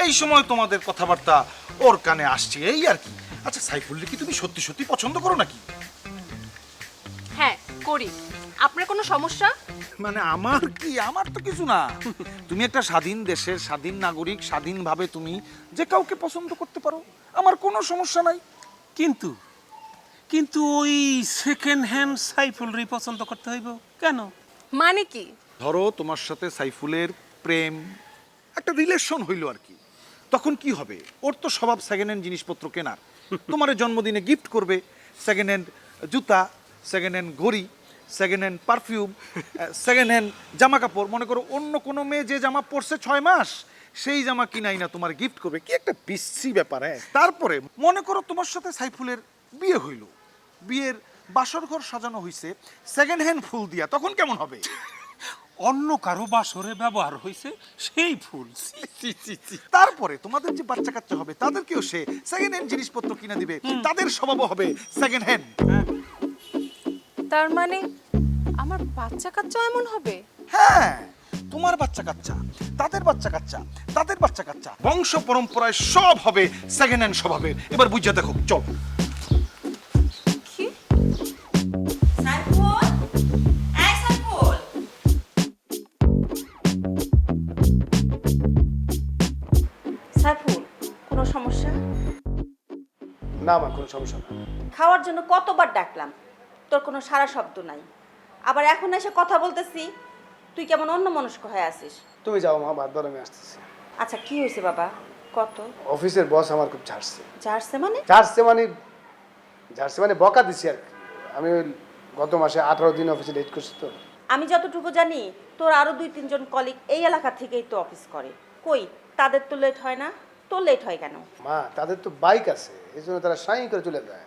A: এই সময় তোমাদের কথাবার্তা ওর কানে আসছে, এই আর কি। আচ্ছা, সাইফুলকে কি তুমি সত্যি সত্যি পছন্দ করো নাকি?
E: হ্যাঁ করি। আপনার কোনো সমস্যা?
A: মানে আমার কি, আমার তো কিছু না। তুমি একটা স্বাধীন দেশের স্বাধীন নাগরিক, স্বাধীনভাবে তুমি যে কাউকে পছন্দ করতে পারো, আমার কোনো সমস্যা নাই।
H: কিন্তু কিন্তু ওই সেকেন্ড হ্যান্ড সাইফুলরই পছন্দ করতে হইব কেন?
E: মানে কি?
A: ধরো তোমার সাথে সাইফুলের প্রেম, একটা রিলেশন হইলো আর কি, তখন কি হবে? ওর তো স্বভাব সেকেন্ড হ্যান্ড জিনিসপত্র কেনার। তোমার জন্মদিনে গিফট করবে সেকেন্ড হ্যান্ড জুতা, সেকেন্ড হ্যান্ড ঘড়ি, second hand perfume, second hand জামা কাপড়। মনে করো অন্য কোনো মেয়ে যে জামা পরছে 6 মাস, সেই জামা কিনাই না তোমার গিফট করবে। কি একটা বিশ্রী ব্যাপার। হ্যাঁ, তারপরে মনে করো তোমার সাথে সাইফুলের বিয়ে হইলো, বিয়ের বাসর ঘর সাজানো হয়েছে সেকেন্ড হ্যান্ড ফুল দিয়া, তখন কেমন হবে?
H: অন্য কারো বাসরে ব্যবহার হয়েছে সেই ফুল।
A: তারপরে তোমাদের যে বাচ্চা কাচ্চা হবে তাদেরকেও সে সেকেন্ড হ্যান্ড জিনিসপত্র কিনে দিবে, তাদের স্বভাবও হবে সেকেন্ড হ্যান্ড।
E: তার মানে আমার বাচ্চা কাচ্চা এমন হবে?
A: হ্যাঁ, তোমার বাচ্চা কাচ্চা, তাদের বাচ্চা কাচ্চা, তাদের বাচ্চা কাচ্চা, বংশ পরম্পরায় সব হবে সেকেন্ড হ্যান্ড স্বভাবের। এবার বুঝা দেখো, চল।
E: কি?
F: সাইফুল, এই সাইফুল। সাইফুল, কোনো সমস্যা?
B: না আমার কোনো সমস্যা না।
F: খাওয়ার জন্য কতবার ডাকলাম, তোর কোনো সারা শব্দ নাই। আবার এখন এসে কথা বলতেছি, তুই কেমন অন্যমনস্ক হয়ে আছিস।
B: তুমি যাও মা, বাদ দাও, আমি আসতেছি।
F: আচ্ছা কি হয়েছে বাবা, কত?
B: অফিসের বস আমার খুব ছাড়ছে।
F: যাচ্ছে মানে?
B: ছাড়ছে মানে বকা দিছি আর কি। আমি ওই গত মাসে 18 দিন অফিসে লেট করছি তো।
F: আমি যতটুকু জানি তোর আরো 2-3 জন কলিগ এই এলাকা থেকেই তো অফিস করে। কই তাদের তো লেট হয় না, তোর লেট হয় কেন?
B: মা তাদের তো বাইক আছে, এই জন্য তারা সাই করে চলে যায়।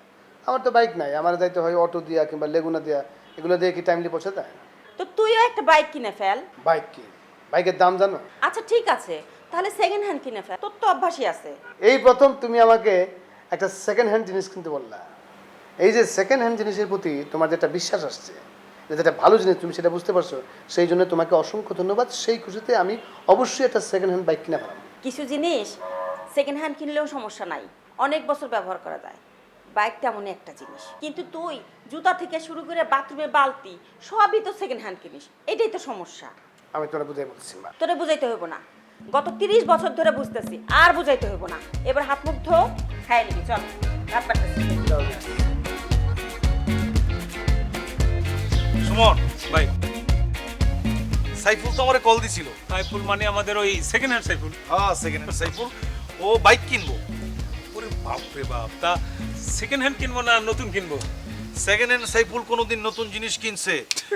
B: আমার তো বাইক নাই, আমার যাইতে হয় অটো দিয়া কিংবা লেগুনা দিয়া, এগুলো দিয়ে কি টাইমলি পৌঁছে দেয়?
F: তো তুইও একটা বাইক কিনে ফেল।
B: বাইক কি, বাইকের দাম জানো?
F: আচ্ছা ঠিক আছে, তাহলে সেকেন্ড হ্যান্ড কিনে ফেল, তোর তো অভ্যাসই আছে।
B: এই প্রথম তুমি আমাকে একটা সেকেন্ড হ্যান্ড জিনিস কিনতে বললা। এই যে সেকেন্ড হ্যান্ড জিনিসের প্রতি তোমার যেটা বিশ্বাস আসছে, যেটা ভালো জিনিস তুমি সেটা বুঝতে পারছো, সেই জন্য তোমাকে অসংখ্য ধন্যবাদ। সেই খুশিতে আমি অবশ্যই একটা সেকেন্ড হ্যান্ড বাইক কিনে ফেলাম।
F: কিছু জিনিস সেকেন্ড হ্যান্ড কিনলেও সমস্যা নাই, অনেক বছর ব্যবহার করা যায়। বাইক তেমনই একটা জিনিস, কিন্তু তুই জুতা থেকে শুরু করে বাথরুমে বালতি সবই তো সেকেন্ড হ্যান্ড কিনিস, এটাই তো সমস্যা।
B: আমি তোরা বুঝাই বলছি মা।
F: তোরে বুঝাইতে হইব না, গত 30 বছর ধরে বুঝতেছি, আর বুঝাইতে হইব না। এবার হাত মুখ ধো, খাই নিবি, চল রাত পাঠাচ্ছি।
A: সুমন,
H: ভাই
A: সাইফুল তো আমারে কল দিছিল।
H: সাইফুল মানে আমাদের ওই সেকেন্ড হ্যান্ড সাইফুল?
A: হ্যাঁ, সেকেন্ড হ্যান্ড সাইফুল, ও বাইক কিনবো।
H: ওরে বাপ রে বাপ, তা সেকেন্ড হ্যান্ড কিনবো না নতুন কিনবো?
A: সেকেন্ড হ্যান্ড সাইফুল কোনোদিন নতুন জিনিস কিনছে,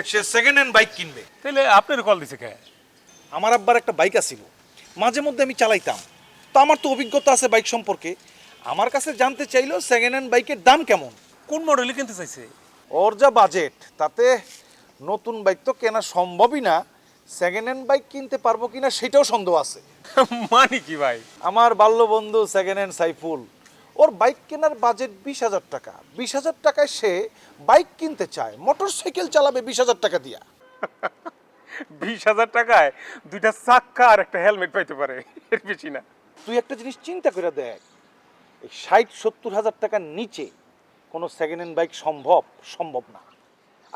A: সে সেকেন্ড হ্যান্ড বাইক কিনবে।
H: তাহলে আপনার কল দিছে কে?
A: আমার আব্বার একটা বাইক আছিল, মাঝে মধ্যে আমি চালাইতাম, তো আমার তো অভিজ্ঞতা আছে বাইক সম্পর্কে। আমার কাছে জানতে চাইলো সেকেন্ড হ্যান্ড বাইকের দাম কেমন।
H: কোন মডেলে কিনতে চাইছে?
A: ওর যা বাজেট তাতে নতুন বাইক তো কেনা সম্ভবই না, সেকেন্ড হ্যান্ড বাইক কিনতে পারবো কিনা সেটাও সন্দেহ আছে।
H: মানে কি ভাই?
A: আমার বাল্য বন্ধু সেকেন্ড হ্যান্ড সাইফুল, ওর বাইক কেনার বাজেট 20,000 টাকা। 20,000 টাকায় সে বাইক কিনতে চায়, মোটর সাইকেল চালাবে 20,000 টাকা দিয়া।
H: 20,000 টাকায় দুইটা চাক্কা আর একটা হেলমেট পাইতে পারে, এর বেশি না।
A: তুই একটা জিনিস চিন্তা করে দেখ, এই 60-70 হাজার টাকার নিচে কোনো সেকেন্ড হ্যান্ড বাইক সম্ভব না।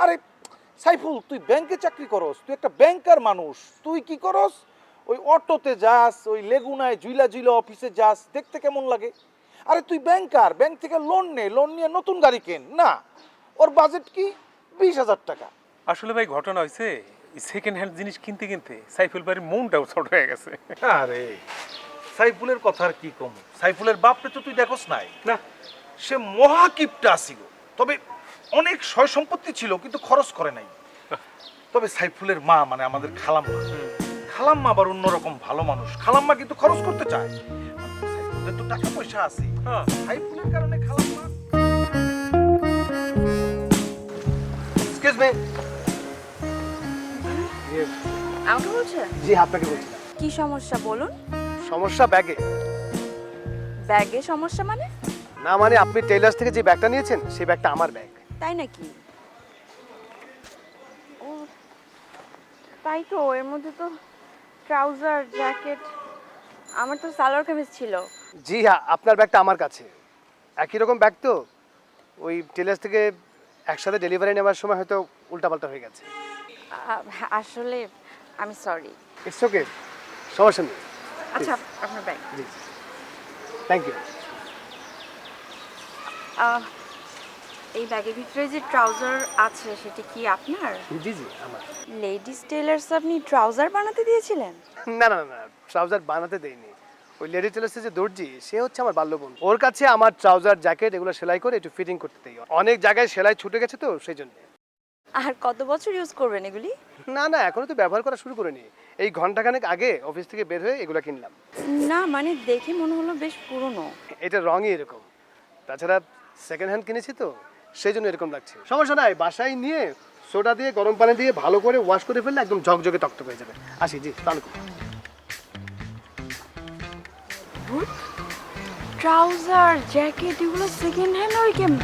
A: আরে সাইফুল, তুই ব্যাংকে চাকরি করস, তুই একটা ব্যাংকার মানুষ, তুই কি করস? ওই অটোতে যাস, ওই লেগুনায় জুইলা অফিসে যাস, দেখতে কেমন লাগে? আরে তুই ব্যাংকার, ব্যাংক থেকে লোন নিয়ে নতুন গাড়ি কেন না। ওর বাজেট কি? 20,000 টাকা।
H: আসলে ভাই ঘটনা হয়েছে, সেকেন্ড হ্যান্ড জিনিস কিনতে কিনতে সাইফুল ভাইয়ের মনটাও ছোট হয়ে গেছে।
A: আরে সাইফুলের কথা আর কি কম, সাইফুলের বাপরে তো তুই দেখোস নাই
H: না,
A: সে মহাকিপটা ছিল, তবে অনেক সয় সম্পত্তি ছিল কিন্তু খরচ করে নাই। তবে সাইফুলের মা মানে আমাদের খালাম্মা আবার অন্যরকম ভালো মানুষ। খালাম্মা কিন্তু খরচ করতে চায়, সাইফুলের তো টাকা পয়সা আছে, সাইফুলের কারণে খালাম্মা।
B: Excuse me.
D: আমাকে বলছে?
B: জি আপনাকে বলছিলাম।
D: কি সমস্যা বলুন?
B: সমস্যা ব্যাগে।
D: ব্যাগে সমস্যা মানে?
B: না মানে আপনি টেইলার্স থেকে যে ব্যাগটা নিয়েছেন সেই ব্যাগটা আমার ব্যাগ।
D: তাই নাকি? ও তাই তো, এর মধ্যে তো ট্রাউজার, জ্যাকেট, আমার তো সালোয়ার কামিজ ছিল।
B: জি হ্যাঁ, আপনার ব্যাগটা আমার কাছে। একই রকম ব্যাগ তো, ওই টেলার্স থেকে একসাথে ডেলিভারি নেওয়ার সময় হয়তো উল্টাপাল্টা হয়ে গেছে।
D: আসলে আমি সরি।
B: ইটস ওকে, সমস্যা নেই।
D: আচ্ছা, আপনার ব্যাগ।
B: G thank you.
D: এই ব্যাগের ভিতরে যে ট্রাউজার আছে সেটা কি আপনার?
B: জি জি আমার।
D: লেডিস টেলার্স আপনি ট্রাউজার বানাতে দিয়েছিলেন?
B: না না না, ট্রাউজার বানাতে দেইনি। ওই লেডি টেলার্সের যে দর্জি সে হচ্ছে আমার বাল্য বন্ধু, ওর কাছে আমার ট্রাউজার জ্যাকেট এগুলো সেলাই করে একটু ফিটিং করতে দেই। অনেক জায়গায় সেলাই ছুটে গেছে তো সেই জন্য।
D: আর কত বছর ইউজ করবেন এগুলি?
B: না না, এখনো তো ব্যবহার করা শুরু করিনি, এই ঘন্টাখানেক আগে অফিস থেকে বের হয়ে এগুলো কিনলাম।
D: না মানে দেখে মনে হলো বেশ পুরনো।
B: এটা রঙই এরকম, তাছাড়া সেকেন্ড হ্যান্ড কিনেছি তো সেই জন্য এরকম লাগছে। সমস্যা নাই, বাসায় নিয়ে সোডা দিয়ে গরম পানি দিয়ে ভালো করে ওয়াশ করে ফেললে একদম ঝকঝকে তক্তক হয়ে যাবে। আসি, জি স্নান করুন।
D: ট্রাউজার, জ্যাকেট এগুলো সেকেন্ড হ্যান্ড হয় কেমন?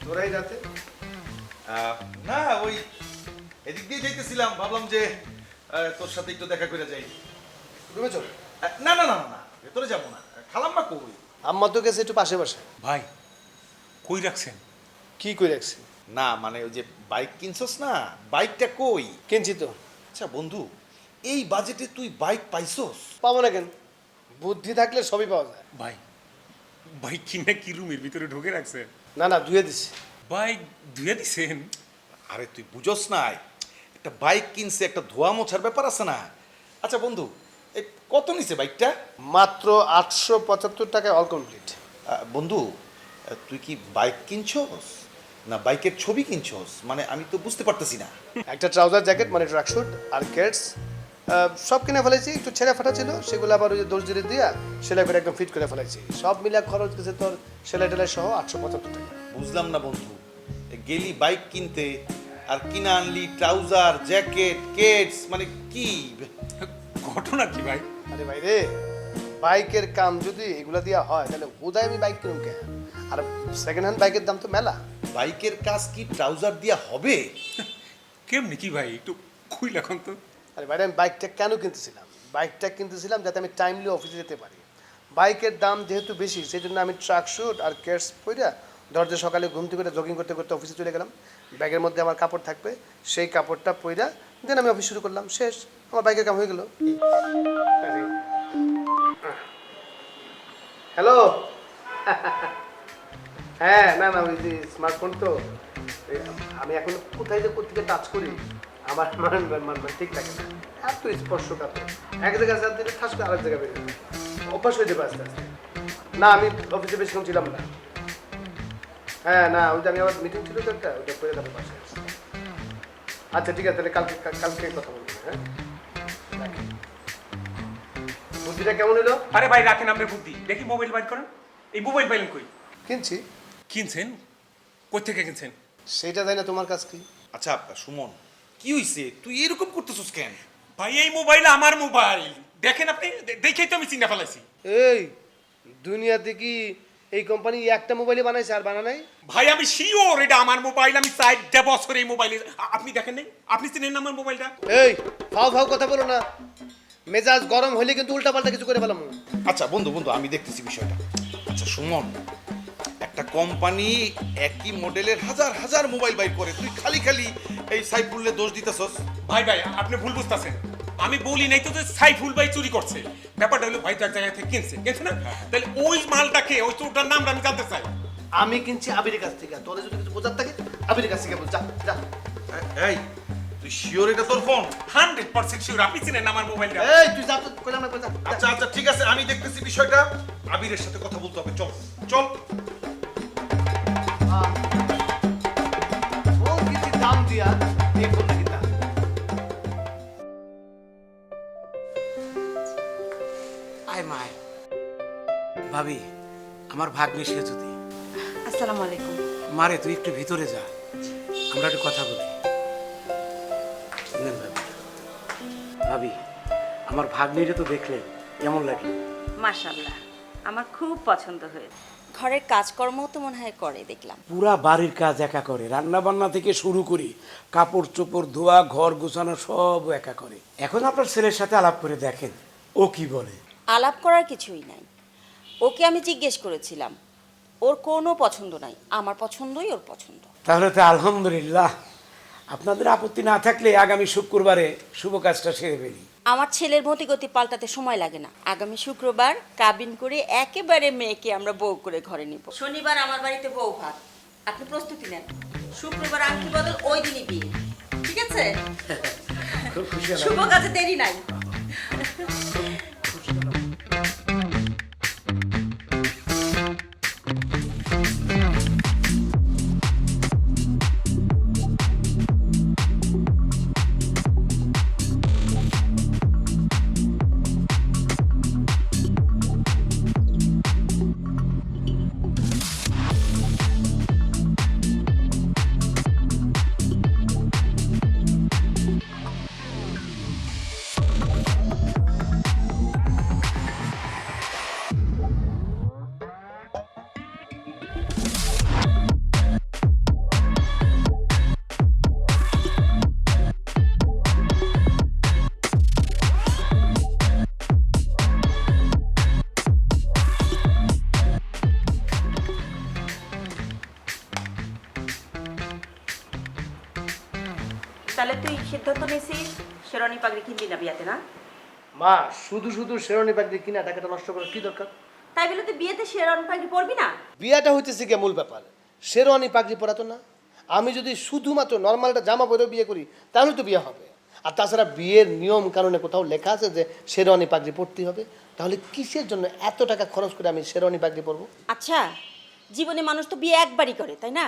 B: তোরাই রাতে?
A: না, ওই এদিক দিয়ে যাইতেছিলাম, ভাবলাম যে তোর সাথে একটু দেখা করে যাই।
B: রুমে চল।
A: না না না না, ভেতরে যাবো না। খালাম্মা কই?
B: আম্মা তো গেছে একটু পাশে বসে।
H: ভাই কই রাখছেন?
B: কি করে রাখছি?
A: না মানে ওই যে বাইক কিনছস না, বাইকটা কই?
B: কিনছি তো।
A: আচ্ছা বন্ধু, এই বাজেটে তুই বাইক পাইছস?
B: পাবো না কেন, বুদ্ধি থাকলে সবই পাওয়া যায়।
H: ভাই বাইক কিনে কি রুমের ভিতরে ঢুকে রাখছেন?
B: না না, ধুয়ে দিছি।
H: বাইক ধুয়ে দিছেন?
A: আরে তুই বুঝস নাই, একটা বাইক কিনছে, একটা ধোয়া মোছার ব্যাপার আছে না। আচ্ছা বন্ধু, এই কত নিছে বাইকটা?
B: মাত্র 875 টাকায় অল কমপ্লিট।
A: বন্ধু, তুই কি বাইক কিনছস না বাইকের ছবি কিনছস? মানে আমি তো বুঝতে পারতেছি না।
B: একটা ট্রাউজার জ্যাকেট মানে ট্র্যাকস্যুট আর কেটস সব কিনে ফেলেছি। একটু ছেঁড়া ফাটা ছিল, সেগুলো আবার ওই যে দর্জিরে দিয়া সেলাই করে একদম ফিট করে ফেলেছি। সব মিলে খরচ গেছে তোর সেলাই টেলাই সহ 875 টাকা।
A: বুঝলাম না বন্ধু, গেলি বাইক কিনতে আর কিনা আনলি ট্রাউজার জ্যাকেট কেটস, মানে কি?
H: ঘটনা কি ভাই?
B: আরে ভাই রে, বাইকের কাম যদি এগুলা দিয়া হয় তাহলে বোধহয় আমি বাইক কিনুম কে? আর সেকেন্ড হ্যান্ড বাইকের দাম তো মেলা।
A: বাইকের কাজ কি ট্রাউজার দিয়া হবে?
H: কেমনি কি ভাই, একটু খুইল এখন তো।
B: আরে ভাই, আমি বাইকটা কেন কিনতেছিলাম? বাইকটা কিনতেছিলাম যাতে আমি টাইমলি অফিসে যেতে পারি। বাইকের দাম যেহেতু বেশি, সেই জন্য আমি ট্রাক শুট আর কেটস পইরা দরজা সকালে ঘুম থেকে জগিং করতে করতে অফিসে চলে গেলাম। ব্যাগের মধ্যে আমার কাপড় থাকবে, সেই কাপড়টা পইরা দেন আমি অফিস শুরু করলাম। শেষ, আমার বাইকের কাম হয়ে গেল। হ্যালো। হ্যাঁ, না না, ওই যে স্মার্টফোন তো আমি এখন কোথায় যে কোথায় টাচ করি আমার মানে ঠিক থাকে না। এত স্পর্শকাতর, এক জায়গায় চাপ দিলে ঠাস করে আরেক জায়গায় বেরিয়ে যাবে। অভ্যাস হয়ে যাবে আস্তে আস্তে। না, আমি অফিসে বেশিক্ষণ ছিলাম না। হ্যাঁ, না, ওই যে আমি আবার মিটিং ছিল তো একটা, ওইটা করে তারপর বাসায় আসছি। আচ্ছা ঠিক আছে, তাহলে কালকে কথা বলবো। হ্যাঁ, রাখি। বুদ্ধিটা কেমন হলো?
H: আরে ভাই রাখেন আপনার বুদ্ধি, দেখি মোবাইল বাইর করেন। এই মোবাইল পাইলেন কই?
B: কিনছি।
H: কিনছেন? কই থেকে কিনছেন?
B: সেইটা তাই না, তোমার কাজ কি?
A: আচ্ছা সুমন, কি হইছে? তুই এরকম করতেছস কেন?
H: ভাই এই মোবাইল আমার মোবাইল, দেখেন আপনি, দেখেই তো আমি চিন্তা ফেলাইছি।
B: এই দুনিয়াতে কি এই কোম্পানি একটা মোবাইলই বানাইছে আর বানা নাই?
H: ভাই আমি শিওর এটা আমার মোবাইল, আমি 4 বছর এই মোবাইলে। আপনি দেখেন নাই? আপনি চিনেন না আমার মোবাইলটা?
B: এই ফাও ফাও কথা বলো না, মেজাজ গরম হলে কিন্তু উল্টাপাল্টা কিছু করে ফেলাম।
A: আচ্ছা বন্ধু, আমি দেখতেছি বিষয়টা। আচ্ছা সুমন, একটা কোম্পানি একই মডেলের হাজার হাজার মোবাইল বাইর করে, তুই খালি খালি এই সাইফুলের দোষ দিতেছস।
H: ভাই আপনি ভুল বুঝতেছেন। আমি বলি নাই তো যে সাইফুল ভাই চুরি করছে। ব্যাপারটা হলো ভাই তো এক জায়গা থেকে কিনছে না? তাহলে ওই মালটাকে, ওই চোরটার নামটা আমি জানতে চাই।
B: আমি কিনছি আবিরের কাছ থেকে, তোরে যদি কিছু বোঝার থাকে আবিরের কাছ থেকে বল। যা যা।
A: এই তুই শিওর এটা তোর ফোন?
H: 100% শিওর আপনি চিনেন আমার মোবাইলটা।
B: এই তুই যা তো কইলাম না, যা।
A: আচ্ছা আচ্ছা ঠিক আছে, আমি দেখতেছি বিষয়টা। আবিরের সাথে কথা বলতে হবে, চল চল।
B: ও কিছু দাম দিয়া এই ফোনটা কিনতা।
C: আয় মায় ভাবি, আমার ভাগ্নে সে যদি।
F: আসসালামু আলাইকুম।
C: মারে তুই একটু ভিতরে যা, আমরা একটু কথা বলি। নেন ভাবি। ভাবি, আমার ভাগ্নিরে তো দেখলেন, কেমন লাগলো?
F: মাশাআল্লাহ, আমার খুব পছন্দ হয়েছে। ঘরের কাজকর্ম তো মনে হয় করে দেখলাম।
C: পুরা বাড়ির কাজ একা করে, রান্না বান্না থেকে শুরু করি, কাপড় চোপড় ধোয়া, ঘর গোছানো সব একা করে। এখন আপনার ছেলের সাথে আলাপ করে দেখেন ও কি বলে।
F: আলাপ করার কিছুই নাই। ওকে আমি জিজ্ঞেস করেছিলাম, ওর কোনো পছন্দ নাই, আমার পছন্দই ওর পছন্দ।
C: তাহলে তো আলহামদুলিল্লাহ। আপনাদের আপত্তি না থাকলে আগামী শুক্রবারে শুভ কাজটা সেরে ফেলি।
F: আমার ছেলের মতিগতি পাল্টাতে সময় লাগে না। আগামী শুক্রবার কাবিন করে একেবারে মেয়েকে আমরা বউ করে ঘরে নিব। শনিবার আমার বাড়িতে বউ ভাত, আপনি প্রস্তুতি নেন। শুক্রবার আংটি বদল ওই দিনই বিয়ে, ঠিক আছে?
C: খুব খুশি হলাম।
F: শুভ কাজে দেরি নাই। তাহলে তুই সিদ্ধান্ত নিয়েছিস শেরওয়ানি পাগড়ি কিনবি না বিয়াতে, না?
B: মা, শুধু শুধু শেরওয়ানি পাগড়ি কিনা টাকাটা নষ্ট করার কি দরকার?
F: তাই বলে তুই বিয়েতে শেরওয়ানি পাগড়ি পরবি না?
B: বিয়াটা হইতেছে কি মূল ব্যাপার, শেরওয়ানি পাগড়ি পরা তো না। আমি যদি শুধুমাত্র নর্মালটা জামা পরে বিয়ে করি তাহলে তো বিয়ে হবে। আর তাছাড়া বিয়ের নিয়ম কারণে কোথাও লেখা আছে যে শেরওয়ানি পাগড়ি পরতে হবে? তাহলে কিসের জন্য এত টাকা খরচ করে আমি শেরওয়ানি পাগড়ি পরবো?
F: আচ্ছা, জীবনে মানুষ তো বিয়ে একবারই করে, তাই না?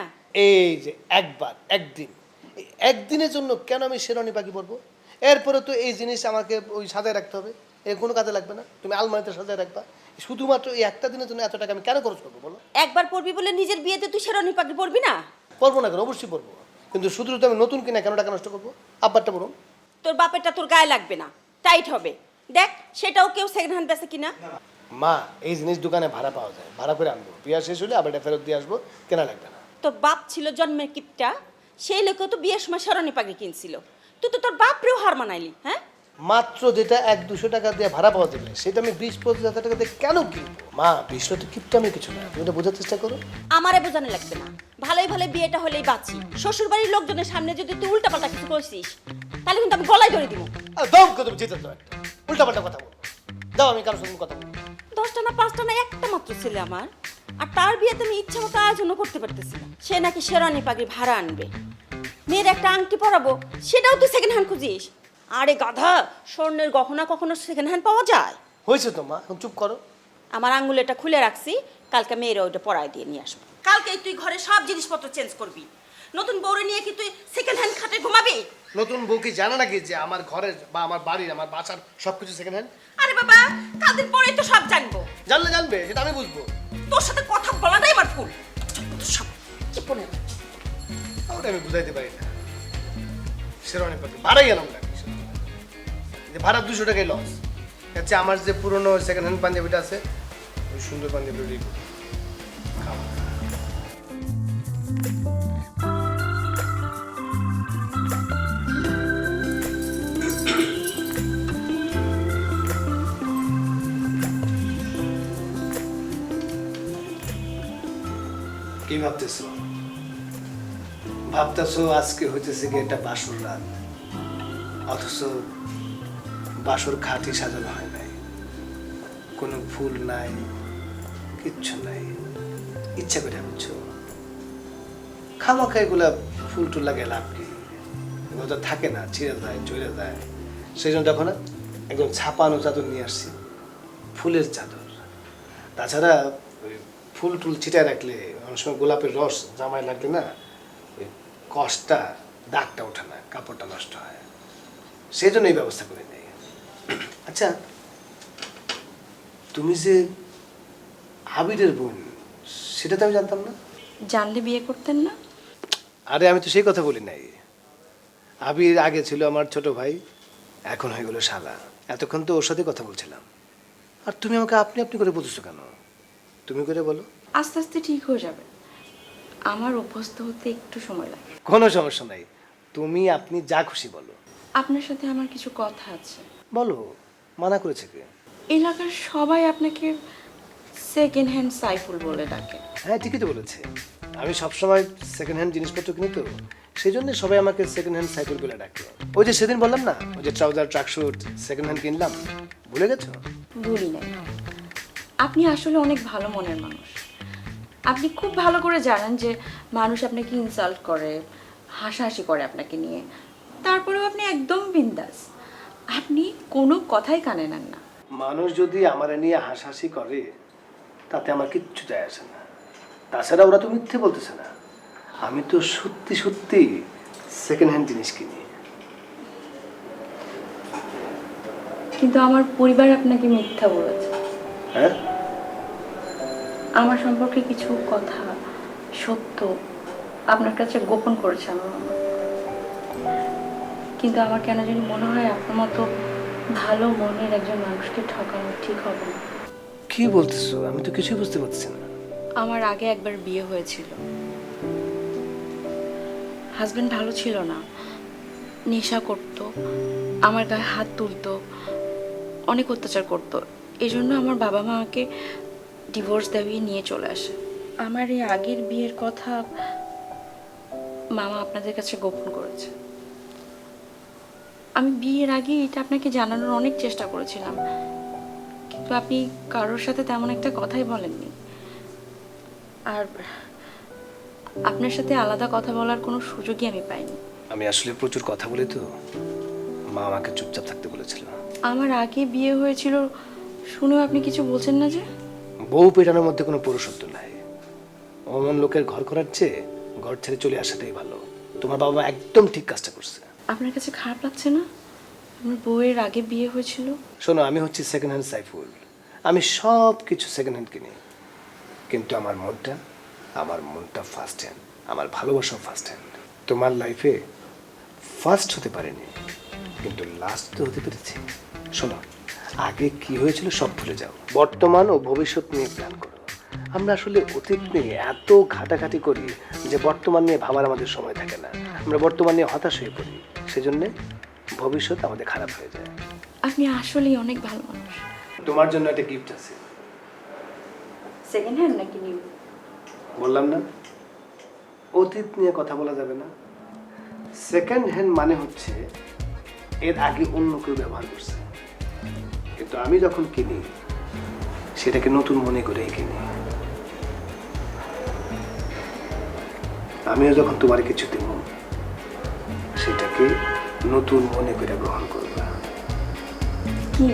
B: এই যে একবার, একদিন, এই একদিনের জন্য কেন আমি শেরওয়ানি পাগড়ি পরবো? এরপরে তো এই জিনিস আমাকে ওই সাজায় রাখতে হবে, এর কোনো কাজে লাগবে না। তুমি আলমারিতে সাজায় রাখবা, শুধুমাত্র এই একটা দিনের জন্য এত টাকা আমি কেন খরচ করবো বলো?
F: একবার পড়বি বলে নিজের বিয়েতে তুই শেরওয়ানি পাগড়ি পরবি না?
B: পরবো না কেন? অবশ্যই পরবো, কিন্তু শুধু তো আমি নতুন কিনা কেন টাকা নষ্ট করবো? আব্বারটা বলুন।
F: তোর বাপেরটা তোর গায়ে লাগবে না, টাইট হবে। দেখ সেটাও কেউ সেকেন্ড হ্যান্ড বেচে কিনা।
B: মা, এই জিনিস দোকানে ভাড়া পাওয়া যায়, ভাড়া করে আনবো, বিয়া শেষ হলে আবার এটা ফেরত দিয়ে আসবো, কেনা লাগবে না।
F: তোর বাপ ছিল জন্মের কিপটা, সেই লোকেও তো বিয়ের সময় শেরওয়ানি পাগড়ি কিনছিল। তুই তো তোর বাপরেও হার মানাইলি। হ্যাঁ,
B: মাত্র যেটা 100-200 টাকা দিয়ে ভাড়া পাওয়া যাবে সেটা আমি 20-25 হাজার টাকা দিয়ে কেন কিনবো? মা, বিষয়টা তো কিপটা আমি কিছু না, তুমি এটা বোঝার চেষ্টা করো।
F: আমারে বোঝানো লাগবে না, ভালোই ভালো বিয়েটা হলেই বাঁচি। শ্বশুর বাড়ির লোকজনের সামনে যদি তুই উল্টাপাল্টা কিছু করছিস তাহলে কিন্তু আমি গলায় ধরে দিব।
B: দম করে তুমি যেতে তো একটা উল্টাপাল্টা কথা বলবো, যাও, আমি কারোর সঙ্গে কথা বলবো।
F: 10টা না 5টা না একটা মাত্র ছেলে আমার, আর তার বিয়েতে আমি ইচ্ছা মতো আয়োজনও করতে পারতেছি না। সে নাকি শেরওয়ানি পাগড়ি ভাড়া আনবে, মেয়ের একটা আংটি পরাবো, সেটাও তুই সেকেন্ড হ্যান্ড খুঁজিস। আরে গাধা, স্বর্ণের গহনা কখনো সেকেন্ড হ্যান্ড পাওয়া যায়?
B: হয়েছে তো মা, এখন চুপ করো।
F: আমার আঙ্গুল এটা খুলে রাখছি, কালকে মেয়েরা ওইটা পরায় দিয়ে নিয়ে আসবো। কালকেই তুই ঘরে সব জিনিসপত্র চেঞ্জ করবি। নতুন বউরে নিয়ে কি তুই সেকেন্ড হ্যান্ড খাটে ঘুমাবি?
B: নতুন বউ কি জানে নাকি যে আমার ঘরের বা আমার বাড়ির, আমার বাসার সবকিছু সেকেন্ড হ্যান্ড?
F: আরে বাবা, কালদিন পরেই তো সব জানবো।
B: জানলে জানবে, সেটা আমি বুঝবো।
F: তোর সাথে কথা বলাটাই আমার ভুল। সব কি বলে
B: ওটা আমি বুঝাইতে পারি না। শেরওয়ানি পাগড়ি ভাড়াই এলাম না, যে ভাড়া 200 টাকাই লস। আচ্ছা, আমার যে পুরনো সেকেন্ড হ্যান্ড পাঞ্জাবিটা আছে, ওই সুন্দর পাঞ্জাবিটা কি ভাবতেছো? ভাবতেছো আজকে হইতেছে কি একটা বাসর রাত, অথচ বাসর খাটি সাজানো হয় নাই, কোনো ফুল নাই, কিচ্ছু নাই, ইচ্ছা করে বুঝছো? খামাখা এগুলা ফুল টুল লাগে লাভ কি? এগুলো তো থাকে না, ছিঁড়ে যায়, চড়ে যায়। সেই জন্য দেখো না, একদম ছাপানো চাদর নিয়ে আসছি, ফুলের চাদর। তাছাড়া ওই ফুল টুল ছিটায় রাখলে অনেক সময় গোলাপের রস জামায় লাগলে না, ওই কষ্টটা, দাগটা ওঠে না, কাপড়টা নষ্ট হয়, সেই জন্য এই ব্যবস্থা করে নেই। আচ্ছা, তুমি যে আবিরের বোন, সেটা তো আমি জানতাম না।
F: জানলে বিয়ে করতেন না?
B: আরে আমি তো সেই কথা বলি নাই। আবির আগে ছিল আমার ছোট ভাই, এখন হয়ে গেল শালা। এতক্ষণ তো ওর সাথে কথা বলছিলাম, আর তুমি আমাকে আপনি আপনি করে বলতেছো কেন? তুমি করে বলো।
I: আস্তে আস্তে ঠিক হয়ে যাবে, আমার অভ্যস্ত হতে একটু সময় লাগে।
B: কোনো সমস্যা নাই, তুমি আপনি যা খুশি বলো।
I: আপনার সাথে আমার কিছু কথা আছে।
B: বলো, মানা করেছে কে?
I: এলাকার সবাই আপনাকে সেকেন্ড হ্যান্ড সাইফুল বলে ডাকে।
B: হ্যাঁ, ঠিকই তো বলেছে। আমি সবসময় সেকেন্ড হ্যান্ড জিনিসপত্র কিনি তো, সেই জন্য সবাই আমাকে সেকেন্ড হ্যান্ড সাইকেল বলে ডাকে। ওই যে সেদিন বললাম না, ওই যে ট্রাউজার ট্রাকশুট সেকেন্ড হ্যান্ড কিনলাম, ভুলে গেছো?
I: ভুলি নাই, আপনি আসলে অনেক ভালো মনের মানুষ। আপনি খুব ভালো করে জানেন যে মানুষ আপনাকে ইনসাল্ট করে, হাসাহাসি করে আপনাকে নিয়ে, তারপরেও আপনি একদম বিন্দাস, আপনি কোনো কথাই কানে নেন না।
B: মানুষ যদি আমার নিয়ে হাসাহাসি করে তাতে আমার কিচ্ছু যায় আসে না। তাছাড়া ওরা তো মিথ্যে বলতেছে না, আমি তো সত্যি সত্যি সেকেন্ড হ্যান্ড জিনিস কিনি।
I: কিন্তু আমার পরিবার আপনাকে মিথ্যা বলেছে।
B: হ্যাঁ,
I: আমার সম্পর্কে কিছু কথা সত্য আপনার কাছে গোপন করেছে আমার মামা। কিন্তু আমার কেন জানি মনে হয় আপনার মতো ভালো মনের একজন মানুষকে ঠকানো ঠিক হবে না।
B: কি বলতেছো? আমি তো কিছুই বুঝতে পারছি না।
I: আমার আগে একবার বিয়ে হয়েছিল, হাজবেন্ড ভালো ছিল না, নেশা করত, আমার গায়ে হাত তুলতো, অনেক অত্যাচার করতো। এই জন্য আমার বাবা মা আমাকে ডিভোর্স দেওয়িয়ে নিয়ে চলে আসে। আমার এই আগের বিয়ের কথা মামা আপনাদের কাছে গোপন করেছে। আমি বিয়ের আগে এটা আপনাকে জানানোর অনেক চেষ্টা করেছিলাম, কিন্তু আপনি কারোর সাথে তেমন একটা কথাই বলেননি। আর আপনার সাথে আলাদা কথা বলার কোনো সুযোগই আমি পাইনি।
B: আমি আসলে প্রচুর কথা বলি তো, মা আমাকে চুপচাপ থাকতে বলেছিল।
I: আমার আগে বিয়ে হয়েছিল শুনেও আপনি কিছু বলছেন না যে?
B: বউ পেটানোর মধ্যে কোনো পুরুষত্ব নাই। অমন লোকের ঘর করার চেয়ে ঘর ছেড়ে চলে আসাটাই ভালো। তোমার বাবা একদম ঠিক কাজটা করছে।
I: আপনার কাছে খারাপ লাগছে না আমার বউয়ের আগে বিয়ে হয়েছিল?
B: শোনো, আমি হচ্ছি সেকেন্ড হ্যান্ড সাইফুল। আমি সব কিছু সেকেন্ড হ্যান্ড কিনি, কিন্তু আমার মনটা ফার্স্ট হ্যান্ড। আমার ভালোবাসাও ফার্স্ট হ্যান্ড। তোমার লাইফে ফার্স্ট হতে পারেনি, কিন্তু লাস্ট তো হতে পেরেছি। শোনো, আগে কি হয়েছিল সব ভুলে যাও, বর্তমান ও ভবিষ্যৎ নিয়ে প্ল্যান করো। আমরা আসলে অতীত নিয়ে এত ঘাটাঘাটি করি যে বর্তমান নিয়ে ভাবার আমাদের সময় থাকে না। আমরা বর্তমান নিয়ে হতাশ হয়ে পড়ি, সেজন্য ভবিষ্যৎ আমাদের খারাপ হয়ে যায়।
I: আপনি আসলেই অনেক ভালো মানুষ।
B: তোমার জন্য একটা গিফট আছে।
I: সেকেন্ড হ্যান্ড নাকি নিউ?
B: বললাম না, অতীত নিয়ে কথা বলা যাবে না। সেকেন্ড হ্যান্ড মানে হচ্ছে এর আগে অন্য কেউ ব্যবহার করছে, কিন্তু আমি যখন কিনি সেটাকে নতুন মনে করেই কিনি। আমিও যখন তোমার কিছু দেব সেটাকে নতুন মনে করে গ্রহণ করবা।
I: কি?